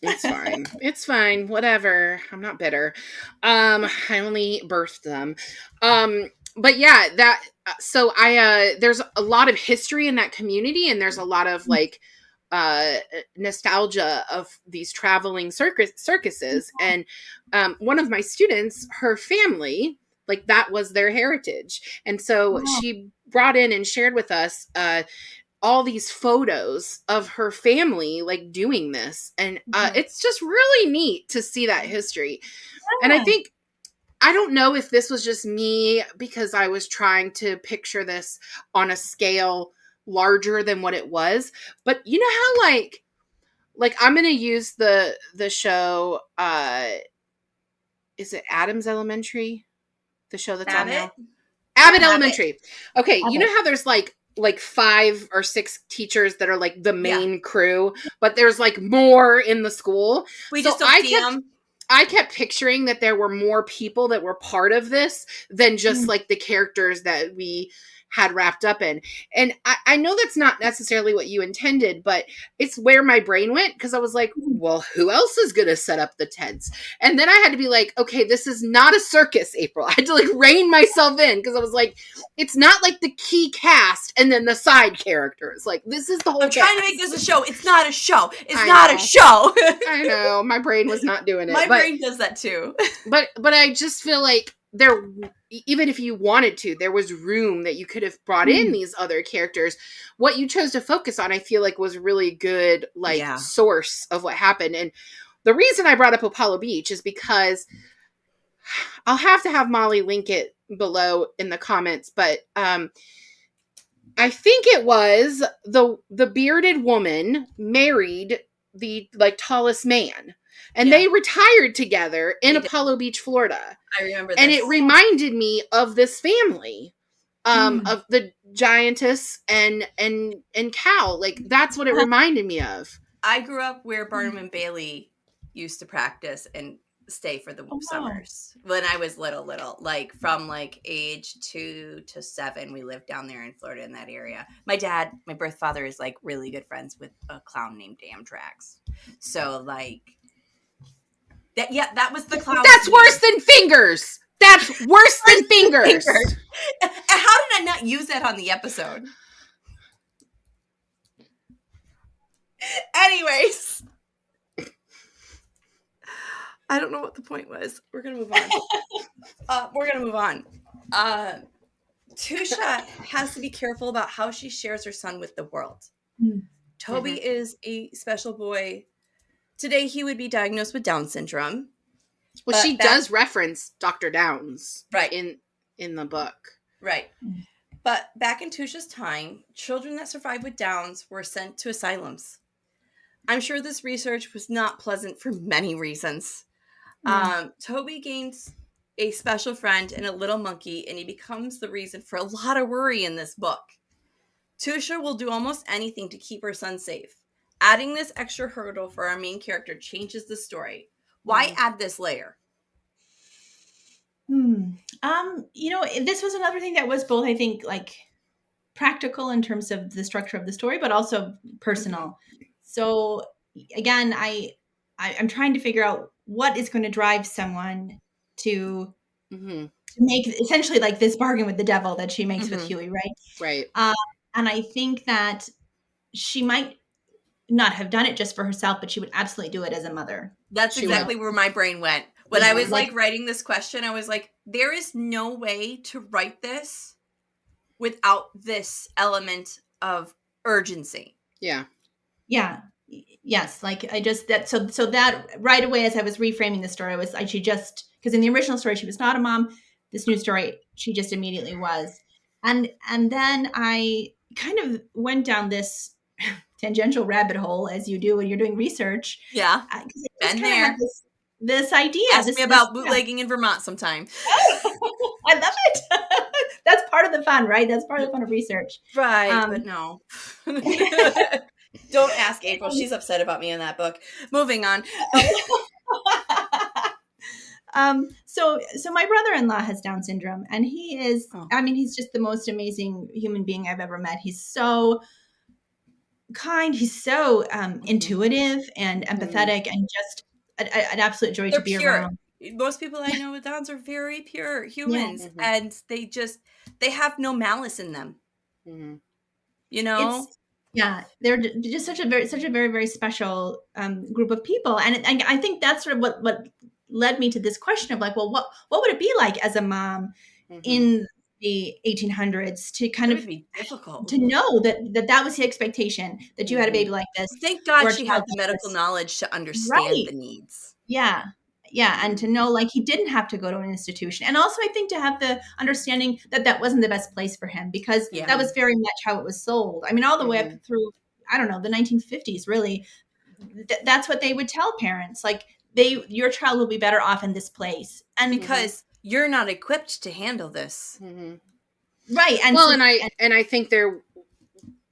It's fine. It's fine. Whatever. I'm not bitter. I only birthed them. But yeah, so there's a lot of history in that community, and there's a lot of like nostalgia of these traveling circuses. And one of my students, her family, like that was their heritage. And so she brought in and shared with us all these photos of her family like doing this. And it's just really neat to see that history. And I think I don't know if this was just me because I was trying to picture this on a scale larger than what it was. But you know how like I'm gonna use the show is it Adams Elementary? The show that's on Abbott? now? Abbott Abbott. Elementary. Okay, you know Abbott. how there's like 5 or 6 teachers that are like the Yeah. main crew, but there's like more in the school. We So just don't see them. I kept picturing that there were more people that were part of this than just Mm. like the characters that we had wrapped up in. And I know that's not necessarily what you intended, but it's where my brain went because I was like, well, who else is going to set up the tents? And then I had to be like, okay, this is not a circus, April. I had to like rein myself in because I was like, it's not like the key cast and then the side characters. Like, this is the whole I'm trying to cast. make this a show. It's not a show. It's I not know. a show. I know. My brain was not doing it. My but, brain does that too. but I just feel like there, even if you wanted to, there was room that you could have brought in these other characters. What you chose to focus on, I feel like, was really good, like, Yeah. source of what happened. And the reason I brought up Apollo Beach is because I'll have to have Molly link it below in the comments, but I think it was the bearded woman married the like tallest man. And Yeah. they retired together in They did. Apollo Beach, Florida. I remember this. And it reminded me of this family, of the giantess and Cal. Like, that's what it reminded me of. I grew up where Barnum and Bailey used to practice and stay for the summers when I was little, like from like age 2 to 7. We lived down there in Florida in that area. My dad, my birth father, is like really good friends with a clown named Amtrax. So like that, yeah, that was the clown. That's worse than fingers. That's worse than fingers. And how did I not use that on the episode? Anyways, I don't know what the point was. We're gonna move on. Tusha has to be careful about how she shares her son with the world. Toby is a special boy. Today he would be diagnosed with Down syndrome. Well, she does reference Dr. Downs, right, in the book, right. But back in Tusha's time, children that survived with Downs were sent to asylums. I'm sure this research was not pleasant for many reasons. Toby gains a special friend and a little monkey, and he becomes the reason for a lot of worry in this book. Tusha will do almost anything to keep her son safe. Adding this extra hurdle for our main character changes the story. Why add this layer? You know, this was another thing that was both, I think, like practical in terms of the structure of the story, but also personal. So again, I'm trying to figure out what is going to drive someone to make essentially like this bargain with the devil that she makes with Huey, right? Right. And I think that she might not have done it just for herself, but she would absolutely do it as a mother. That's exactly where my brain went. When I was like writing this question, I was like, there is no way to write this without this element of urgency. Yeah. Yeah. Yes. Like I just, that, so that right away, as I was reframing the story, because in the original story, she was not a mom. This new story, she just immediately was. And then I kind of went down this tangential rabbit hole, as you do when you're doing research. Yeah. Been there. This idea. Ask me about bootlegging in Vermont sometime. I love it. That's part of the fun, right? That's part of the fun of research. Right, but no. Don't ask April. She's upset about me in that book. Moving on. So my brother-in-law has Down syndrome, and he is, I mean, he's just the most amazing human being I've ever met. He's so kind. He's so intuitive and empathetic and just an absolute joy to be around. Most people I know with Downs are very pure humans, and they have no malice in them. You know? They're just such a very, very special group of people. And I think that's sort of what led me to this question of like, well, what would it be like as a mom in the 1800s to kind of be difficult to know that was the expectation, that you had a baby like this. Thank God she had the medical knowledge to understand the needs. Yeah. Yeah, and to know like he didn't have to go to an institution, and also I think to have the understanding that that wasn't the best place for him, because Yeah. that was very much how it was sold. I mean, all the way up through, I don't know, the 1950s. Really, that's what they would tell parents, like your child will be better off in this place, and Because you're not equipped to handle this. right. And Well, so, and I think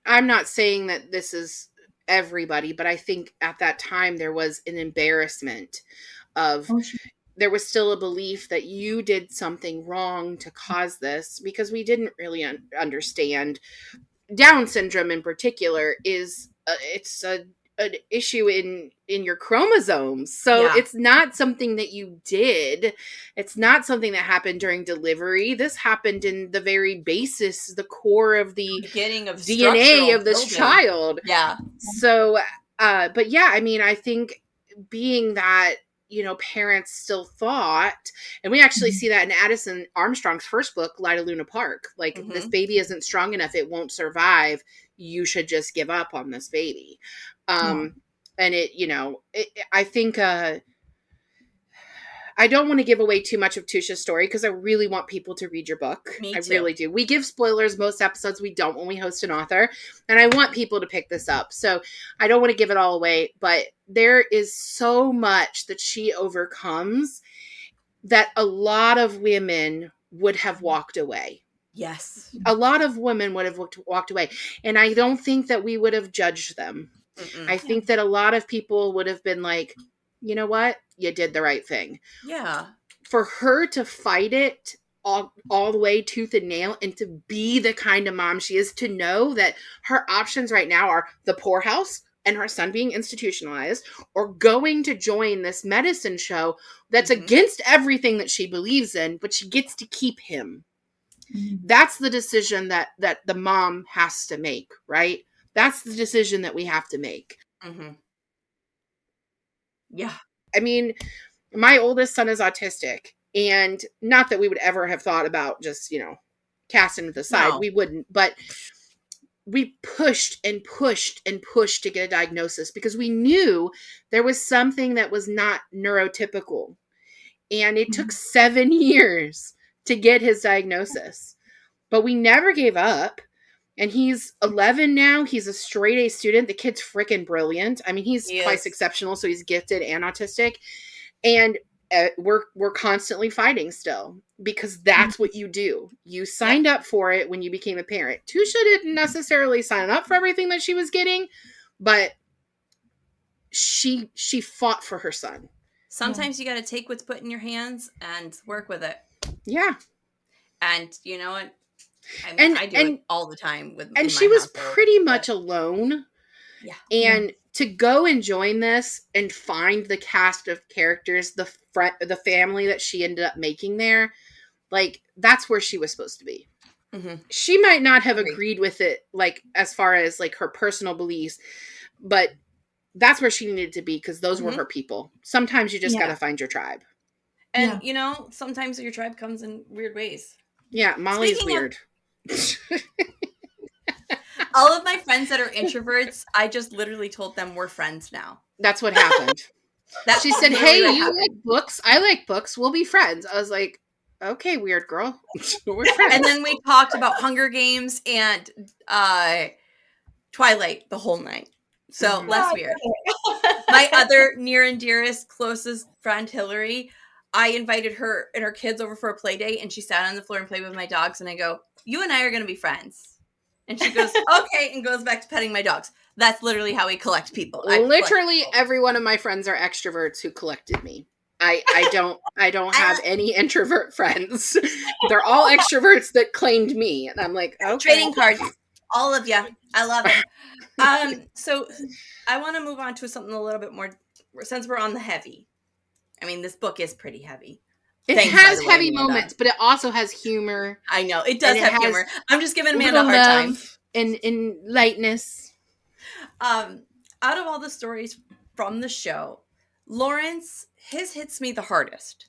I'm not saying that this is everybody, but I think at that time there was an embarrassment of, oh, sure. there was still a belief that you did something wrong to cause this, because we didn't really understand Down syndrome in particular is it's an issue in your chromosomes. So Yeah. it's not something that you did. It's not something that happened during delivery. This happened in the very basis, the core of the Beginning of DNA of this building. child. Yeah. So but yeah, I mean, I think being that, you know, parents still thought, and we actually see that in Addison Armstrong's first book, Lida Luna Park, like, this baby isn't strong enough, it won't survive, you should just give up on this baby. And it, you know, I think I don't want to give away too much of Tusha's story, because I really want people to read your book. Me I too. really do. We give spoilers most episodes. We don't when we host an author. And I want people to pick this up. So I don't want to give it all away. But there is so much that she overcomes that a lot of women would have walked away. Yes. A lot of women would have walked away. And I don't think that we would have judged them. I think that a lot of people would have been like, you know what? You did the right thing. Yeah. For her to fight it all the way tooth and nail, and to be the kind of mom she is, to know that her options right now are the poorhouse and her son being institutionalized, or going to join this medicine show that's against everything that she believes in, but she gets to keep him. That's the decision that the mom has to make, right? That's the decision that we have to make. Yeah. I mean, my oldest son is autistic, and not that we would ever have thought about just, you know, casting to the side. No. We wouldn't, but we pushed and pushed and pushed to get a diagnosis, because we knew there was something that was not neurotypical. And it took 7 years to get his diagnosis, but we never gave up. And he's 11 now. He's a straight A student. The kid's freaking brilliant. I mean, he's twice exceptional, so he's gifted and autistic. And we're constantly fighting still, because that's what you do. You signed up for it when you became a parent. Tusha didn't necessarily sign up for everything that she was getting, but she fought for her son. Sometimes you got to take what's put in your hands and work with it. Yeah. And you know what? I mean, I do it all the time with. And she was pretty much alone. Yeah. And to go and join this and find the cast of characters, the family that she ended up making there, like, that's where she was supposed to be. She might not have agreed with it, like, as far as like her personal beliefs, but that's where she needed to be, because those were her people. Sometimes you just got to find your tribe. And you know, sometimes your tribe comes in weird ways. Yeah, Molly's weird. All of my friends that are introverts, I just literally told them we're friends now. That's what happened. She said, hey, you like books? I like books. We'll be friends. I was like, okay, weird girl. We're friends. And then we talked about Hunger Games and Twilight the whole night. So less weird. My other near and dearest, closest friend, Hillary, I invited her and her kids over for a play date, and she sat on the floor and played with my dogs. And I go, you and I are going to be friends. And she goes, okay, and goes back to petting my dogs. That's literally how we collect people. Literally every one of my friends are extroverts who collected me. I don't have any introvert friends. They're all extroverts that claimed me. And I'm like, okay. Trading cards. All of you. I love it. So I want to move on to something a little bit more, since we're on the heavy. I mean, this book is pretty heavy. It has heavy moments, but it also has humor. I know. It does have humor. I'm just giving Amanda a hard time. And lightness. Out of all the stories from the show, Lawrence, his hits me the hardest.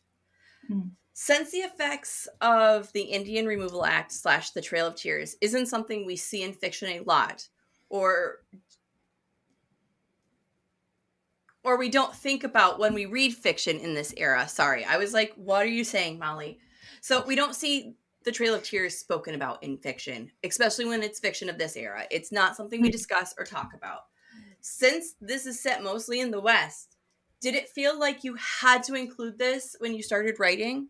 Since the effects of the Indian Removal Act / the Trail of Tears isn't something we see in fiction a lot, or or we don't think about when we read fiction in this era. Sorry, I was like, what are you saying, Molly? So we don't see the Trail of Tears spoken about in fiction, especially when it's fiction of this era. It's not something we discuss or talk about. Since this is set mostly in the West, did it feel like you had to include this when you started writing?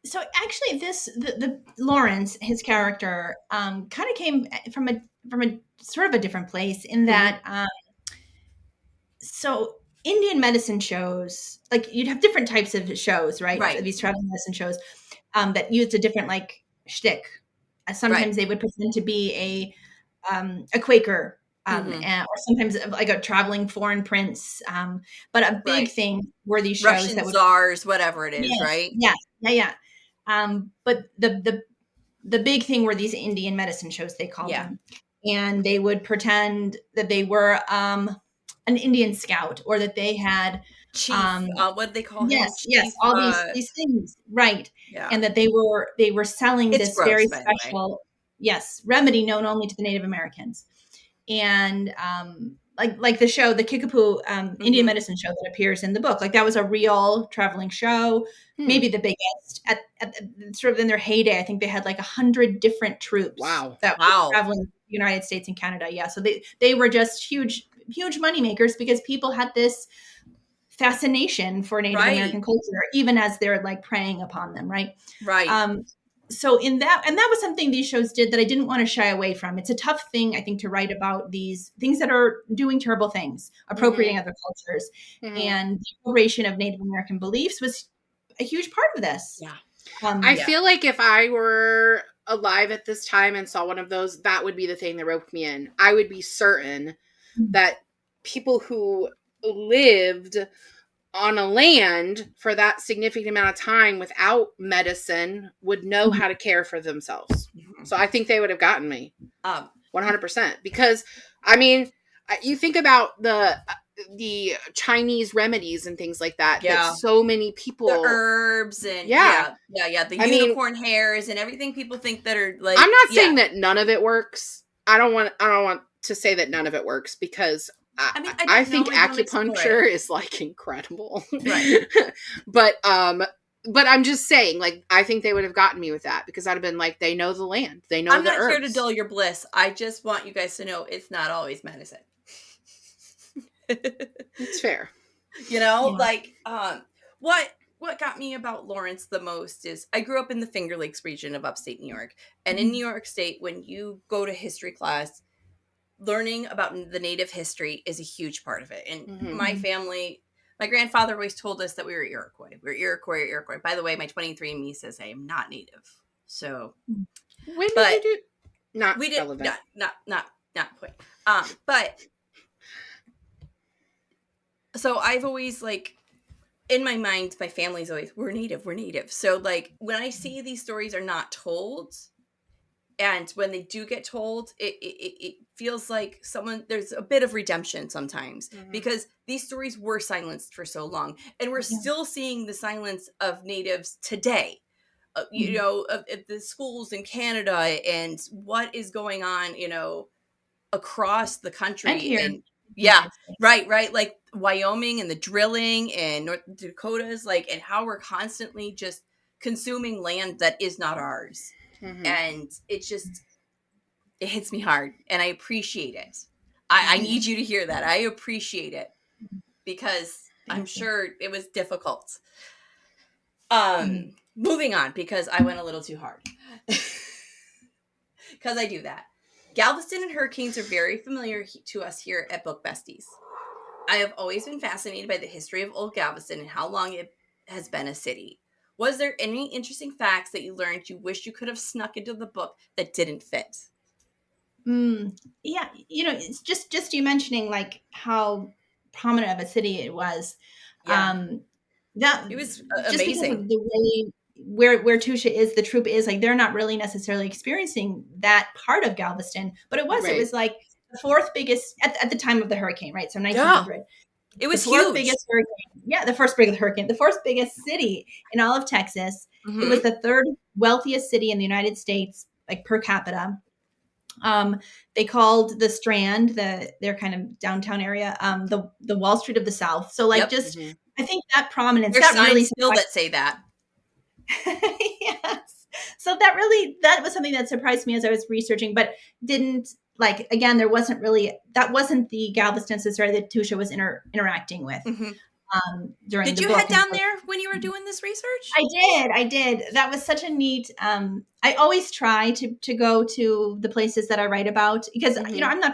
So actually, the Lawrence, his character, kind of came from a sort of a different place in that. So Indian medicine shows, like you'd have different types of shows, right? Right. These traveling medicine shows that used a different like shtick. Sometimes they would pretend to be a Quaker, or sometimes like a traveling foreign prince. But a big thing were these shows Russian that would czars, whatever it is, right? yeah. But the big thing were these Indian medicine shows, they called them, and they would pretend that they were an Indian scout, or that they had Chief, what did they call him? Yes, all these things, right? Yeah. And that they were selling It's this gross, very by the way. special remedy known only to the Native Americans. And like the show, the Kickapoo Indian medicine show that appears in the book, like that was a real traveling show, maybe the biggest at sort of in their heyday. I think they had like 100 different troops that were traveling the United States and Canada. Yeah, so they were just huge money makers, because people had this fascination for Native American culture, even as they're like preying upon them, right? So in that, and that was something these shows did that I didn't want to shy away from. It's a tough thing, I think, to write about these things that are doing terrible things, appropriating other cultures, and the appropriation of Native American beliefs was a huge part of this. I feel like if I were alive at this time and saw one of those, that would be the thing that roped me in. I would be certain that people who lived on a land for that significant amount of time without medicine would know how to care for themselves. So I think they would have gotten me 100%, because I mean, you think about the Chinese remedies and things like that, that so many people, the herbs and the unicorn hairs and everything people think that are like, I'm not saying that none of it works. I don't want to say that none of it works, because I think acupuncture is like incredible. Right. But I'm just saying, like, I think they would have gotten me with that, because I'd have been like, they know the land. They know the herbs. I'm not here to dull your bliss. I just want you guys to know it's not always medicine. It's fair. You know, like, what got me about Lawrence the most is I grew up in the Finger Lakes region of upstate New York. And in New York State, when you go to history class, learning about the Native history is a huge part of it. And my family, my grandfather always told us that we were Iroquois. We're Iroquois. By the way, my 23andMe says I am not Native. So, when did you do? Not we did relevant. not point. But so I've always, like, in my mind, my family's always, we're Native. So, like, when I see these stories are not told, and when they do get told, it feels like there's a bit of redemption sometimes, because these stories were silenced for so long, and we're still seeing the silence of Natives today. You know, of the schools in Canada and what is going on, you know, across the country. And here. And right. Like Wyoming and the drilling and North Dakotas, like, and how we're constantly just consuming land that is not ours. And it hits me hard, and I appreciate it. I need you to hear that. I appreciate it, because I'm sure it was difficult. Moving on, because I went a little too hard. Because I do that. Galveston and hurricanes are very familiar to us here at Book Besties. I have always been fascinated by the history of Old Galveston and how long it has been a city. Was there any interesting facts that you learned you wish you could have snuck into the book that didn't fit? Yeah, you know, it's just you mentioning like how prominent of a city it was. That it was just amazing. Because of the way where Tusha is, the troop is, like, they're not really necessarily experiencing that part of Galveston, but it was like the fourth biggest at the time of the hurricane, right? So 1900. It was the fourth huge. Biggest hurricane. Yeah, the first biggest hurricane, the fourth biggest city in all of Texas. It was the third wealthiest city in the United States, like per capita. They called the Strand, their kind of downtown area, the Wall Street of the South. So like Yep. just I think that prominence There's that really signs still that say that. yes. So that was something that surprised me as I was researching, but didn't like again there wasn't the Galveston society that Tusha was interacting with during Did the you book. head down there when you were doing this research? I did. That was such a neat. I always try to go to the places that I write about because I'm not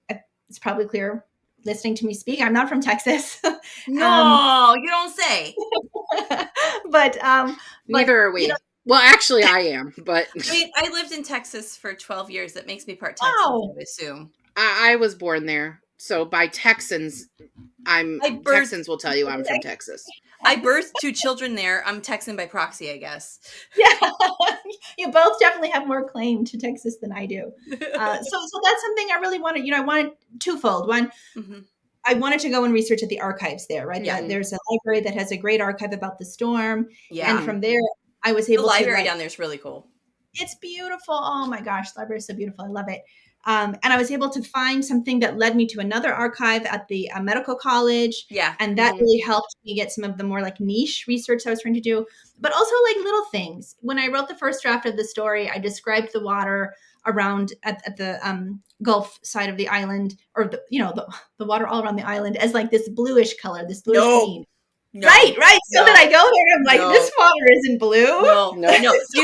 from. It's probably clear listening to me speak. I'm not from Texas. No, you don't say. but neither are we. Well, actually, I am. But I mean, I lived in Texas for 12 years. That makes me part Texan, I would assume. I was born there, so by Texans, Texans will tell you I'm from Texas. I birthed 2 children there. I'm Texan by proxy, I guess. Yeah, you both definitely have more claim to Texas than I do. So that's something I really wanted. I wanted twofold. One, I wanted to go and research at the archives there. Right, there's a library that has a great archive about the storm. Yeah, and from there, I was able to. The library down there is really cool. It's beautiful. Oh my gosh, the library is so beautiful. I love it. And I was able to find something that led me to another archive at the medical college. Yeah. And that really helped me get some of the more like niche research I was trying to do, but also like little things. When I wrote the first draft of the story, I described the water around at the Gulf side of the island, or the water all around the island as like this bluish color, this bluish green. No, right. So that I go there and I'm like, this water isn't blue. No. Do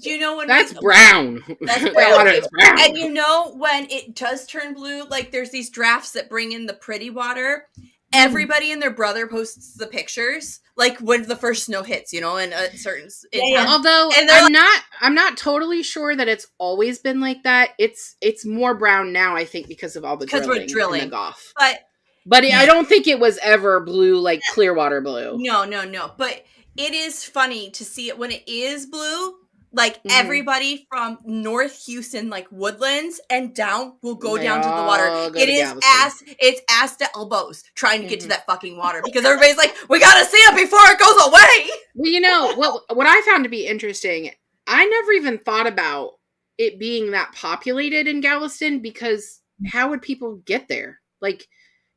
you know when that's brown? That's brown. Water is brown. And when it does turn blue, like there's these drafts that bring in the pretty water. Everybody and their brother posts the pictures, like when the first snow hits, in a certain. Although I'm not totally sure that it's always been like that. It's more brown now, I think, because of all the drilling in the Gulf. But I don't think it was ever blue, like Clearwater blue. No. But it is funny to see it when it is blue. Like everybody from North Houston, like Woodlands and down, will go down to the water. It's ass to elbows trying to get to that fucking water because everybody's like, we gotta see it before it goes away. Well, what I found to be interesting, I never even thought about it being that populated in Galveston because how would people get there? Like,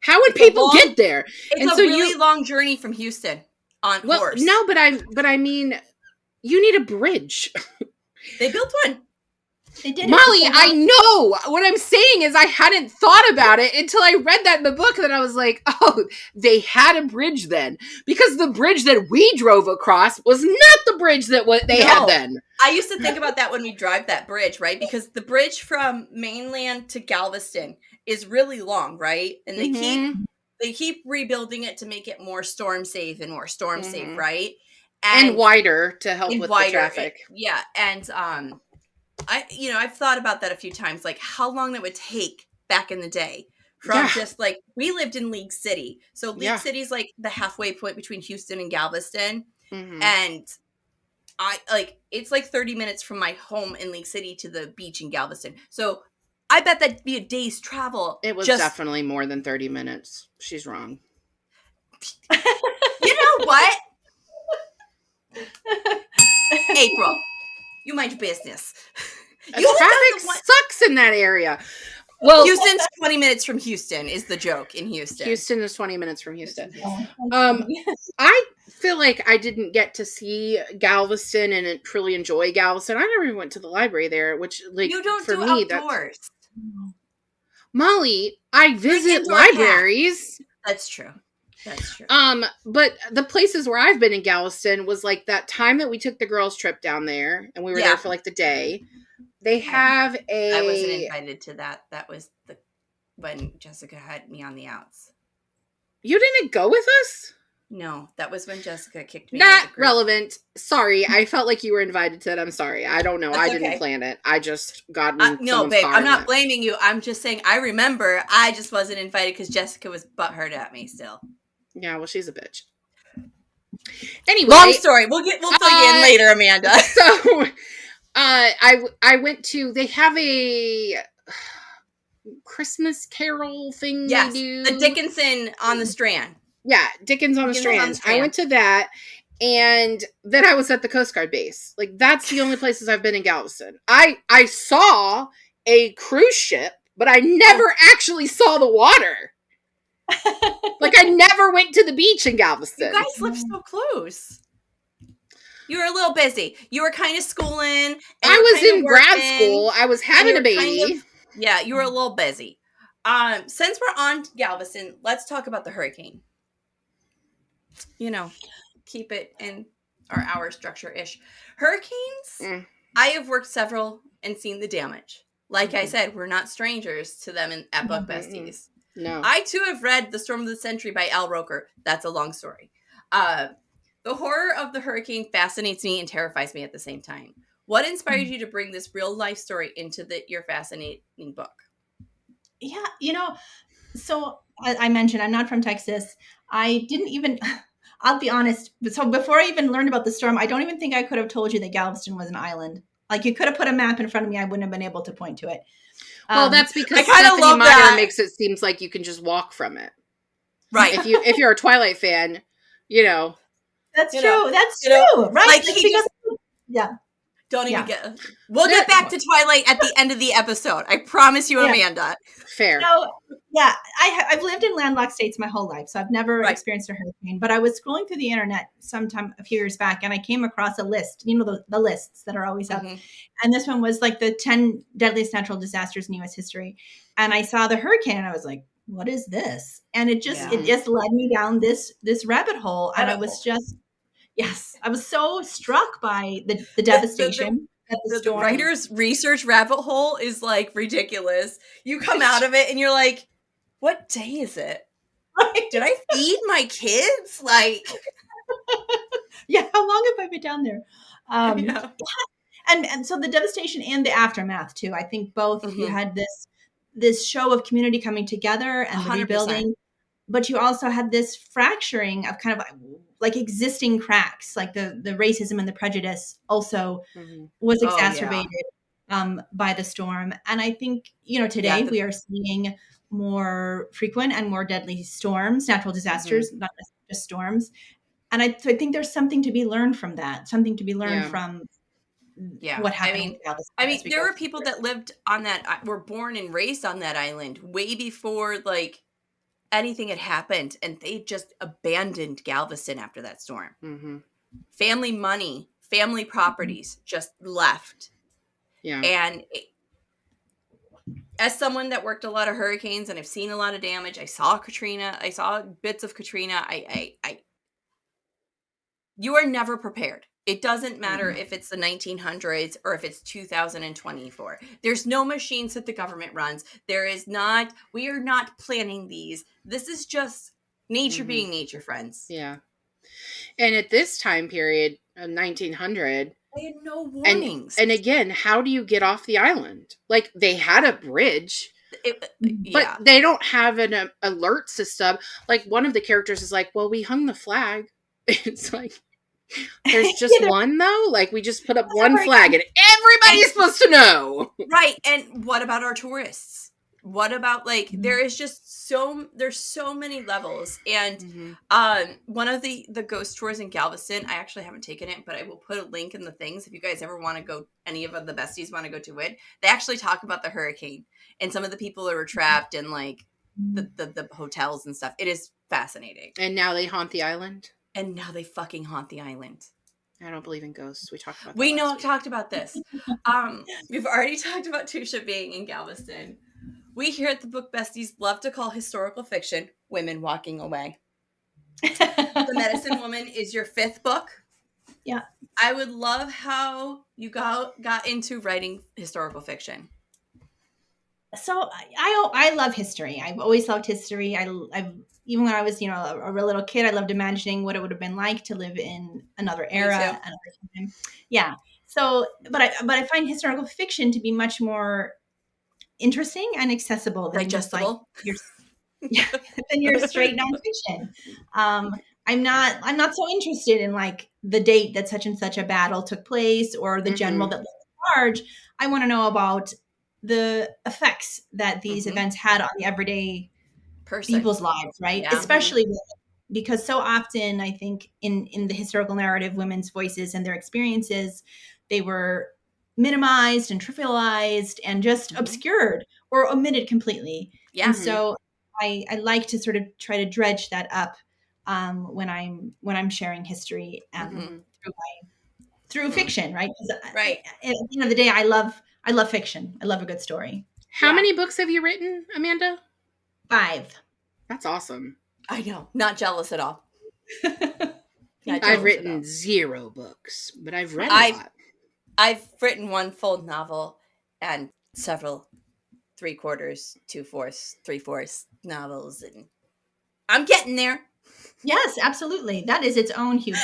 how would people get there? It's a really long journey from Houston on horse. No, but I mean, you need a bridge. They built one. They did. Molly, I know. What I'm saying is I hadn't thought about it until I read that in the book. And then I was like, oh, they had a bridge then. Because the bridge that we drove across was not the bridge that they had then. I used to think about that when we drive that bridge, right? Because the bridge from mainland to Galveston is really long, right? And they keep rebuilding it to make it more storm safe, right? And wider to help with the traffic. And I've thought about that a few times, like how long that would take back in the day from just like, we lived in League City. So League City is like the halfway point between Houston and Galveston. And it's like 30 minutes from my home in League City to the beach in Galveston. So I bet that'd be a day's travel. It was definitely more than 30 minutes. She's wrong. You know what? April, you mind your business. Traffic sucks in that area. Well, Houston's 20 minutes from Houston is the joke in Houston. Houston is 20 minutes from Houston. I feel like I didn't get to see Galveston and truly enjoy Galveston. I never even went to the library there, which you don't do outdoors. Molly, I visit libraries. That's true. But the places where I've been in Galveston was like that time that we took the girls' trip down there and we were there for like the day. They have I wasn't invited to that. That was when Jessica had me on the outs. You didn't go with us? No, that was when Jessica kicked me. Not relevant. Sorry, I felt like you were invited to that. I'm sorry. I don't know. I didn't plan it. I just got in no, babe. I'm not blaming you. I'm just saying I remember. I just wasn't invited because Jessica was butthurt at me still. Yeah, well, she's a bitch. Anyway, long story. We'll fill you in later, Amanda. So, I went to. They have a Christmas Carol thing. Yes, they do. The Dickinson on the Strand. Yeah, Dickens on the Strand. I went to that, and then I was at the Coast Guard base. Like, that's the only places I've been in Galveston. I saw a cruise ship, but I never actually saw the water. Like, I never went to the beach in Galveston. You guys live so close. You were a little busy. You were kind of schooling. And I was in grad working, school. I was having a baby. Yeah, you were a little busy. Since we're on Galveston, let's talk about the hurricane. You know, keep it in our hour structure-ish. Hurricanes, I have worked several and seen the damage. Like I said, we're not strangers to them at Book Besties. No. I, too, have read The Storm of the Century by Al Roker. That's a long story. The horror of the hurricane fascinates me and terrifies me at the same time. What inspired you to bring this real-life story into your fascinating book? Yeah, so I mentioned I'm not from Texas. I didn't even, I'll be honest. So before I even learned about the storm, I don't even think I could have told you that Galveston was an island. Like, you could have put a map in front of me, I wouldn't have been able to point to it. Well, that's because Stephanie Meyer makes it seems like you can just walk from it. Right. If you're a Twilight fan, That's true. That's true. Right. Like, yeah. Don't even get. We'll get back to Twilight at the end of the episode. I promise you, Amanda. Fair. So, yeah, I've lived in landlocked states my whole life, so I've never experienced a hurricane. But I was scrolling through the internet sometime a few years back, and I came across a list. The lists that are always up, and this one was like the 10 deadliest natural disasters in U.S. history. And I saw the hurricane, and I was like, "What is this?" And it just led me down this rabbit hole, and I was just. Yes, I was so struck by the devastation. The writer's research rabbit hole is like ridiculous. You come out of it and you're like, what day is it? Right. Did I feed my kids? Like, yeah, how long have I been down there? And so the devastation and the aftermath too. I think both you had this show of community coming together and the 100%. Rebuilding, but you also had this fracturing of kind of like existing cracks, like the racism and the prejudice also was exacerbated by the storm. And I think, today we are seeing more frequent and more deadly storms, natural disasters, not just storms. And I think there's something to be learned from that, something to be learned from what happened. I mean, there were people that lived on that, were born and raised on that island way before like anything had happened, and they just abandoned Galveston after that storm. Family money, family properties just left. Yeah. And as someone that worked a lot of hurricanes and I've seen a lot of damage, I saw Katrina, I saw bits of Katrina. You are never prepared. It doesn't matter if it's the 1900s or if it's 2024. There's no machines that the government runs. We are not planning these. This is just nature being nature, friends. Yeah. And at this time period, 1900, they had no warnings. And again, how do you get off the island? Like, they had a bridge, but they don't have an alert system. Like, one of the characters is like, well, we hung the flag. It's like, there's just one though? Like, we just put up one flag and everybody's supposed to know. Right. And what about our tourists? What about there's so many levels. And one of the ghost tours in Galveston, I actually haven't taken it, but I will put a link in the things if you guys ever want to go, any of the besties want to go to it. They actually talk about the hurricane and some of the people that were trapped in like the hotels and stuff. It is fascinating. And now they haunt the island? And now they fucking haunt the island. I don't believe in ghosts. We talked about that. Talked about this. We've already talked about Tusha being in Galveston. We here at the Book Besties love to call historical fiction women walking away. The Medicine Woman is your 5th book. Yeah. I would love how you got into writing historical fiction. So I love history. I've always loved history. I've even when I was, a real little kid, I loved imagining what it would have been like to live in another era, another time. Yeah. So, but I find historical fiction to be much more interesting and accessible than digestible. Than your straight nonfiction. I'm not so interested in like the date that such and such a battle took place or the general that led the charge. I want to know about the effects that these events had on the everyday people's lives, right? Yeah. Especially because so often I think in the historical narrative, women's voices and their experiences, they were minimized and trivialized and just obscured or omitted completely. Yeah. And so I like to sort of try to dredge that up when I'm sharing history through fiction, right? 'Cause Right. at the end of the day, I love fiction. I love a good story. How many books have you written, Amanda? 5. That's awesome. I know. Not jealous at all. I've written 0 books, but I've read a lot. I've written 1 full novel and several 3/4, 2/4, 3/4 novels, and I'm getting there. Yes, absolutely. That is its own huge.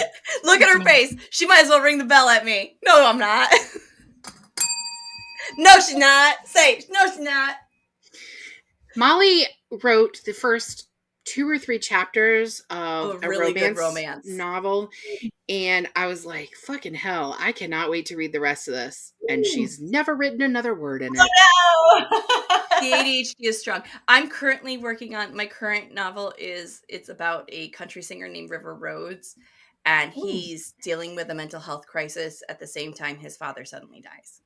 Look at her face. She might as well ring the bell at me. No, I'm not. No, she's not. Say, no, she's not. Molly wrote the first 2 or 3 chapters of a really good romance novel, and I was like, fucking hell, I cannot wait to read the rest of this. And she's never written another word in it. Oh, no! The ADHD is strong. I'm currently working on my current novel. It's about a country singer named River Rhodes, and he's dealing with a mental health crisis at the same time his father suddenly dies.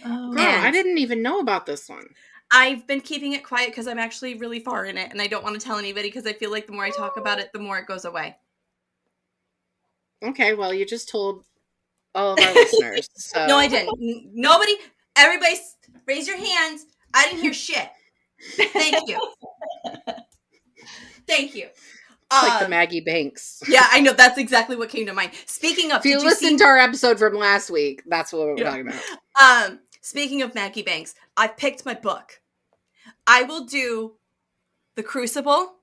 Oh. Girl, I didn't even know about this one. I've been keeping it quiet because I'm actually really far in it, and I don't want to tell anybody because I feel like the more I talk about it, the more it goes away. Okay, well, you just told all of our listeners. So. No, I didn't. Nobody, everybody raise your hands. I didn't hear shit. Thank you. Thank you. Like the Maggie Banks. Yeah, I know. That's exactly what came to mind. Speaking of, if you listened to our episode from last week, that's what we're talking about. Speaking of Maggie Banks, I've picked my book. I will do The Crucible,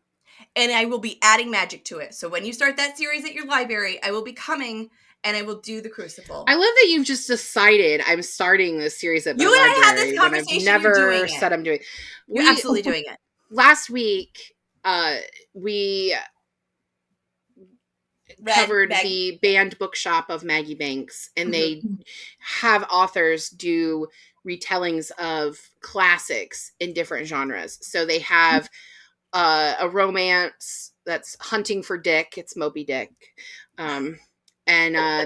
and I will be adding magic to it. So when you start that series at your library, I will be coming and I will do The Crucible. I love that you've just decided I'm starting this series at my library. You and I had this conversation. I've never said I'm doing it. You're absolutely doing it. Last week, we covered the banned bookshop of Maggie Banks, and they have authors do retellings of classics in different genres. So they have a romance that's Hunting for Dick. It's Moby Dick. And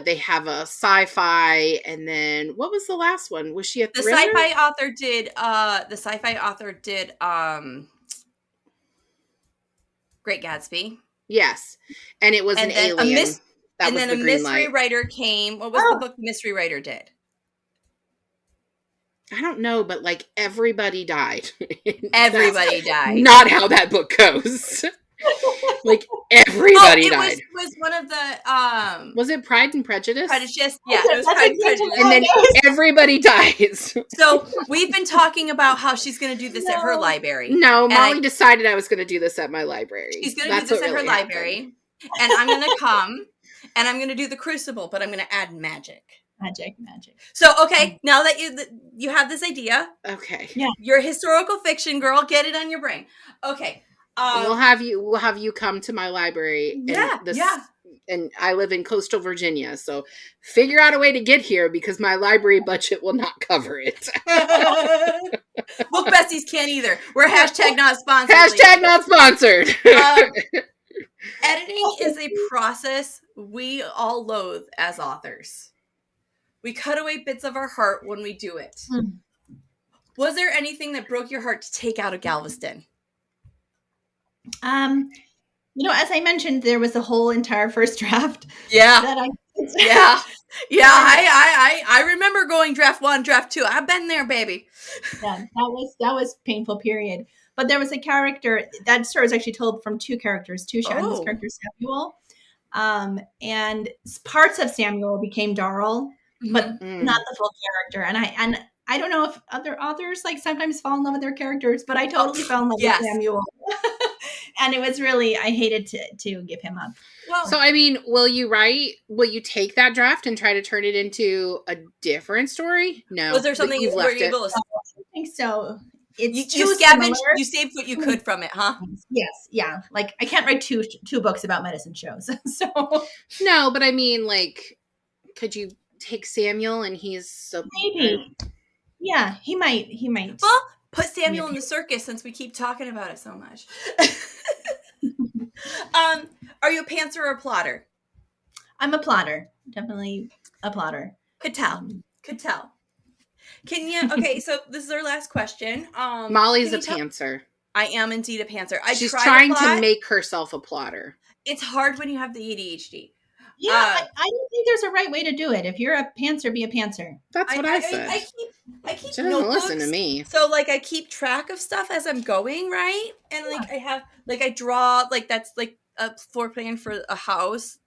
they have a sci-fi, and then what was the last one? Was she a thriller? The sci-fi author did Great Gatsby. Yes. And it was an alien. And then a mystery writer came. What was the book the mystery writer did? I don't know, but like everybody died. Everybody died. Not how that book goes. Like everybody died. It was one of the Was it Pride and Prejudice? Prejudice, yeah, it was Pride and Prejudice. And then everybody dies. So we've been talking about how she's going to do this at her library. No, Molly decided I was going to do this at my library. She's going to do this at her library, and I'm going to come, and I'm going to do The Crucible, but I'm going to add magic. Magic. So, okay, now that you have this idea, okay, yeah, you're a historical fiction girl. Get it on your brain. Okay, we'll have you come to my library. And I live in coastal Virginia, so figure out a way to get here because my library budget will not cover it. Book Besties can't either. We're hashtag not sponsored. Hashtag not sponsored. Editing is a process we all loathe as authors. We cut away bits of our heart when we do it. Was there anything that broke your heart to take out of Galveston? As I mentioned, there was a whole entire first draft. Yeah. That I remember going draft 1, draft 2. I've been there, baby. Yeah, that was painful period. But there was a character, that story was actually told from 2 characters, Tusha and this character Samuel. And parts of Samuel became Darl, but not the full character. And I don't know if other authors sometimes fall in love with their characters, but I totally fell in love with Samuel. And it was really, I hated to give him up. Well, so, I mean, will you take that draft and try to turn it into a different story? No. Was there something you've left it? I think so. It's you scavenged, you saved what you could from it, huh? Yes. Yeah. I can't write two books about medicine shows. So no, but I mean, could you take Samuel and he's maybe. Yeah, he might. Well, put Samuel in the circus since we keep talking about it so much. Are you a pantser or a plotter? I'm a plotter. Definitely a plotter. Could tell. Can you? Okay, so this is our last question. Molly's can a you tell- pantser. I am indeed a pantser. I She's tried a trying to lot. make herself a plotter. It's hard when you have the ADHD. Yeah, I don't think there's a right way to do it. If you're a pantser, be a pantser. That's what I said. I keep She doesn't notebooks, listen to me. so like I keep track of stuff as I'm going, right? And like I have like I draw like that's like a floor plan for a house.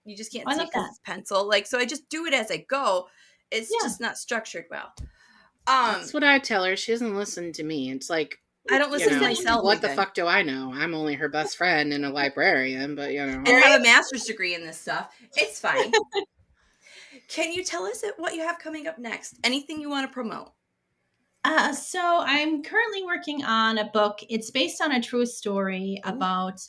You just can't I see love because that. it's pencil. Like so, I just do it as I go. It's Yeah. just not structured well. That's what I tell her. She doesn't listen to me. It's like, I don't listen to myself. What the even. fuck do I know? I'm only her best friend and a librarian, but And I have a master's degree in this stuff. It's fine. Can you tell us what you have coming up next? Anything you want to promote? So I'm currently working on a book. It's based on a true story about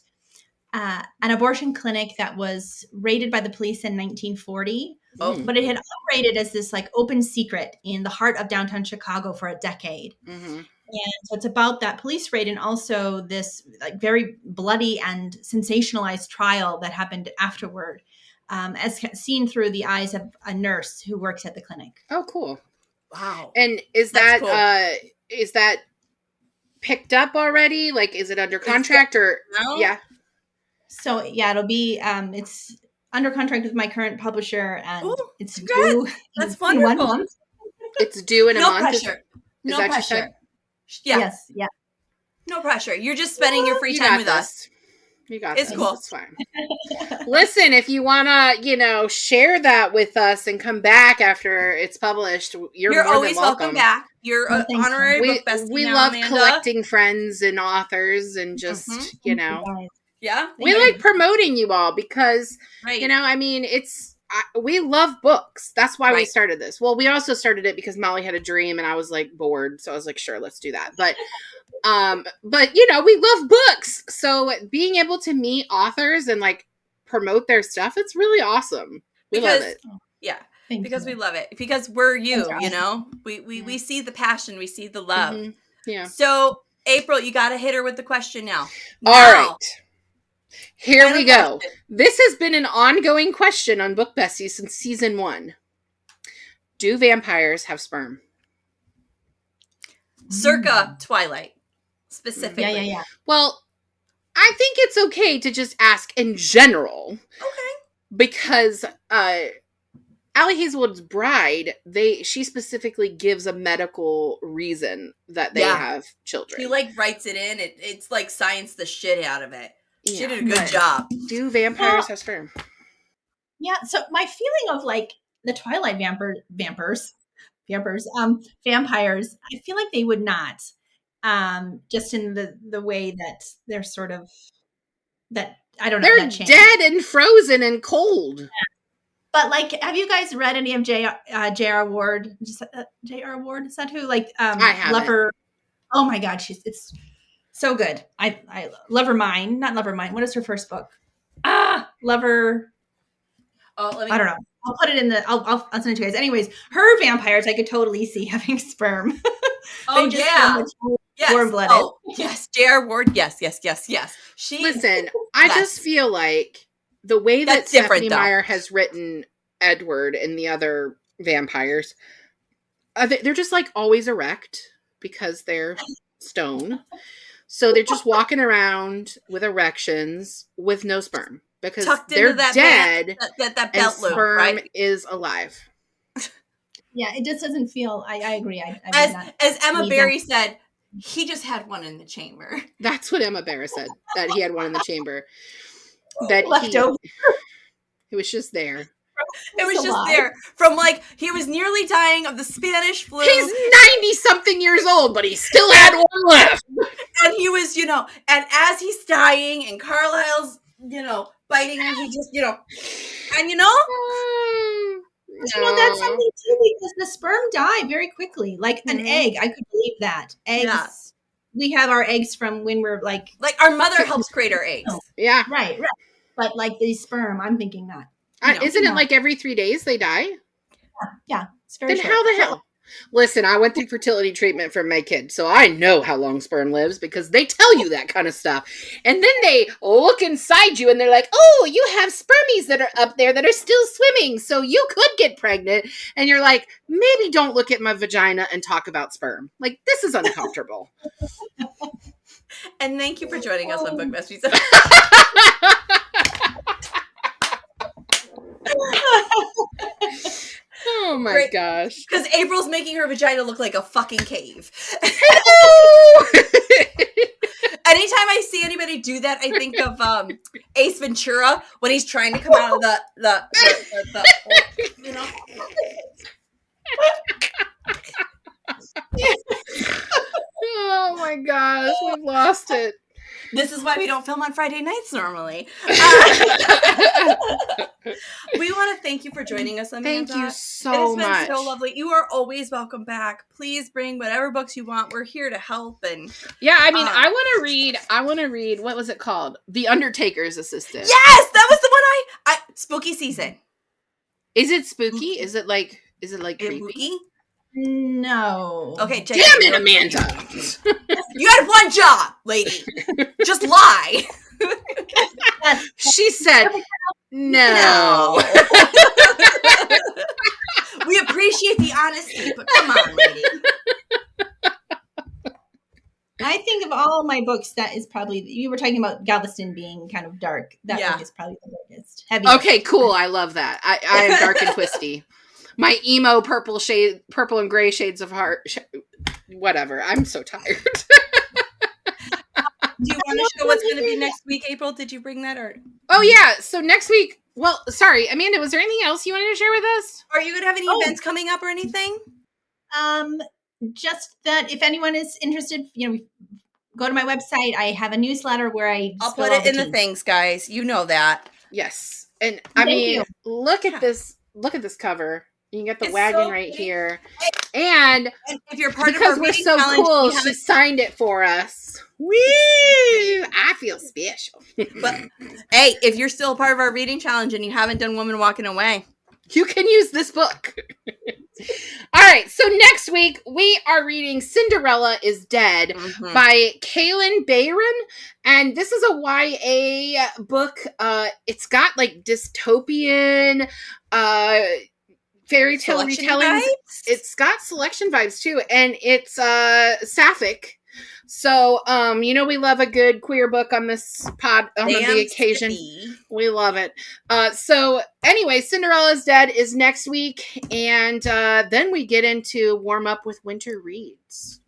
an abortion clinic that was raided by the police in 1940. But it had operated as this like open secret in the heart of downtown Chicago for a decade. Mm-hmm. And so it's about that police raid and also this like very bloody and sensationalized trial that happened afterward, as seen through the eyes of a nurse who works at the clinic. Oh, cool. Wow. And is that picked up already? Like, is it under contract or no? Yeah? So yeah, it'll be it's under contract with my current publisher, and it's congrats. due That's in 1 month. It's due in a month. Pressure. Is no that pressure. You said? Yeah. Yes. Yeah. No pressure. You're just spending your free time with us. You got it's this. Cool. It's fine. Listen, if you want to, share that with us and come back after it's published, you're more always than welcome back. You're an honorary book bestie. We now, love Amanda. collecting friends and authors and just, Yeah. We like promoting you all because, right. I mean, we love books. That's why we started this. Well, we also started it because Molly had a dream and I was like bored. So I was like, sure, let's do that. But we love books. So being able to meet authors and like promote their stuff, it's really awesome. We love it. Yeah. Because we love it. Because we're you, we see the passion, we see the love. Mm-hmm. Yeah. So April, you got to hit her with the question now. All right. Here we go. Question. This has been an ongoing question on Book Besties since season 1. Do vampires have sperm? Circa Twilight, specifically. Yeah. Well, I think it's okay to just ask in general. Okay. Because Allie Hazelwood's Bride, she specifically gives a medical reason that they have children. She writes it in. It's like science the shit out of it. Yeah. She did a good job. Do vampires have sperm? Yeah. So my feeling of the Twilight vampires, I feel like they would not, just in the way that they're sort of that. I don't know. They're dead and frozen and cold. Yeah. But have you guys read any of J.R. Ward? J.R. Ward, is that who? I have Lover. Oh my God, it's so good. I Lover Mine, not Lover Mine. What is her first book? Lover. Oh, I don't know. I'll put it in the. I'll send it to you guys. Anyways, her vampires I could totally see having sperm. Oh yeah. Warm-blooded. Oh yes, J.R. Ward. Yes. Listen. I just feel like the way that Stephanie Meyer has written Edward and the other vampires, they're just always erect because they're stone. So they're just walking around with erections with no sperm because they're dead. That belt and sperm is alive. Yeah, it just doesn't feel. I agree. As Emma Barry said, he just had one in the chamber. That's what Emma Barry said. That he had one in the chamber. Left over. It was just there. It was just there. From he was nearly dying of the Spanish flu. He's 90-something years old, but he still had one left. And he was, and as he's dying and Carlisle's, biting him, he just, and that's something too, because the sperm die very quickly. An egg, I could believe that. Eggs. Yeah. We have our eggs from when we're our mother helps create our eggs. Yeah. Right. But the sperm, I'm thinking not. Isn't it every 3 days they die? Yeah. It's very short. How the hell? Listen, I went through fertility treatment for my kid, so I know how long sperm lives because they tell you that kind of stuff. And then they look inside you and they're like, oh, you have spermies that are up there that are still swimming, so you could get pregnant. And you're like, maybe don't look at my vagina and talk about sperm. Like, this is uncomfortable. And thank you for joining us on Book Besties. Oh my gosh. Because April's making her vagina look like a fucking cave. Anytime I see anybody do that, I think of Ace Ventura when he's trying to come out of the you know. Oh my gosh, we've lost it. This is why we don't film on Friday nights normally. We want to thank you for joining us, Amanda. Thank you so much. It has been so lovely. You are always welcome back. Please bring whatever books you want. We're here to help. And yeah, I mean, I want to read, what was it called? The Undertaker's Assistant. Yes, that was the one I spooky season. Is it spooky? Is it like creepy? Spooky? No. Okay, damn it, Amanda. You had one job, lady. Just lie. She said no. We appreciate the honesty, but come on, lady. I think of all my books, that is probably, you were talking about Galveston being kind of dark. That book is probably the darkest. Okay, cool. I love that. I am dark and twisty. My emo purple and gray shades of heart. Whatever. I'm so tired. Do you want to show what's going to be next week, April? Did you bring that? Or Oh, yeah. So next week, well, sorry, Amanda, was there anything else you wanted to share with us? Are you going to have any events coming up or anything? Just that if anyone is interested, go to my website. I have a newsletter where I'll put it in the things, guys. You know that. Yes. And I mean, look at this cover. You can get the wagon so right here. And if you're part because of our we're so cool, she signed it for us. Woo! I feel special. But hey, if you're still a part of our reading challenge and you haven't done Woman Walking Away, you can use this book. All right, so next week we are reading Cinderella is Dead by Kaylin Bayron, and this is a YA book. It's got like dystopian fairy tale retellings. It's got selection vibes too, and it's sapphic. So, we love a good queer book on this pod on the occasion. We love it. So anyway, Cinderella's Dead is next week, and then we get into Warm Up with Winter Reads.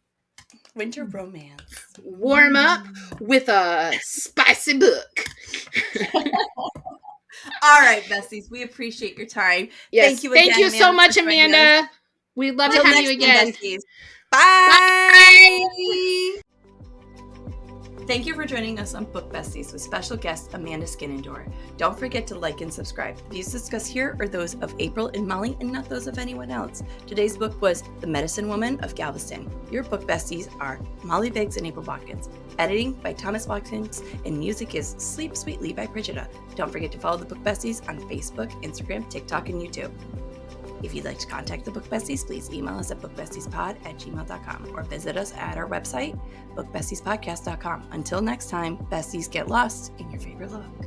Winter romance. Warm up with a spicy book. All right, besties, we appreciate your time. Yes. Thank you again, Thank you so much, Amanda. We'd love to have you again. Bye. Thank you for joining us on Book Besties with special guest Amanda Skenandore. Don't forget to like and subscribe. The views discussed here are those of April and Molly and not those of anyone else. Today's book was The Medicine Women of Galveston. Your Book Besties are Molly Biggs and April Watkins. Editing by Thomas Watkins, and music is Sleep Sweetly by Brigida. Don't forget to follow the Book Besties on Facebook, Instagram, TikTok, and YouTube. If you'd like to contact the Book Besties, please email us at bookbestiespod@gmail.com or visit us at our website, bookbestiespodcast.com. Until next time, besties, get lost in your favorite love.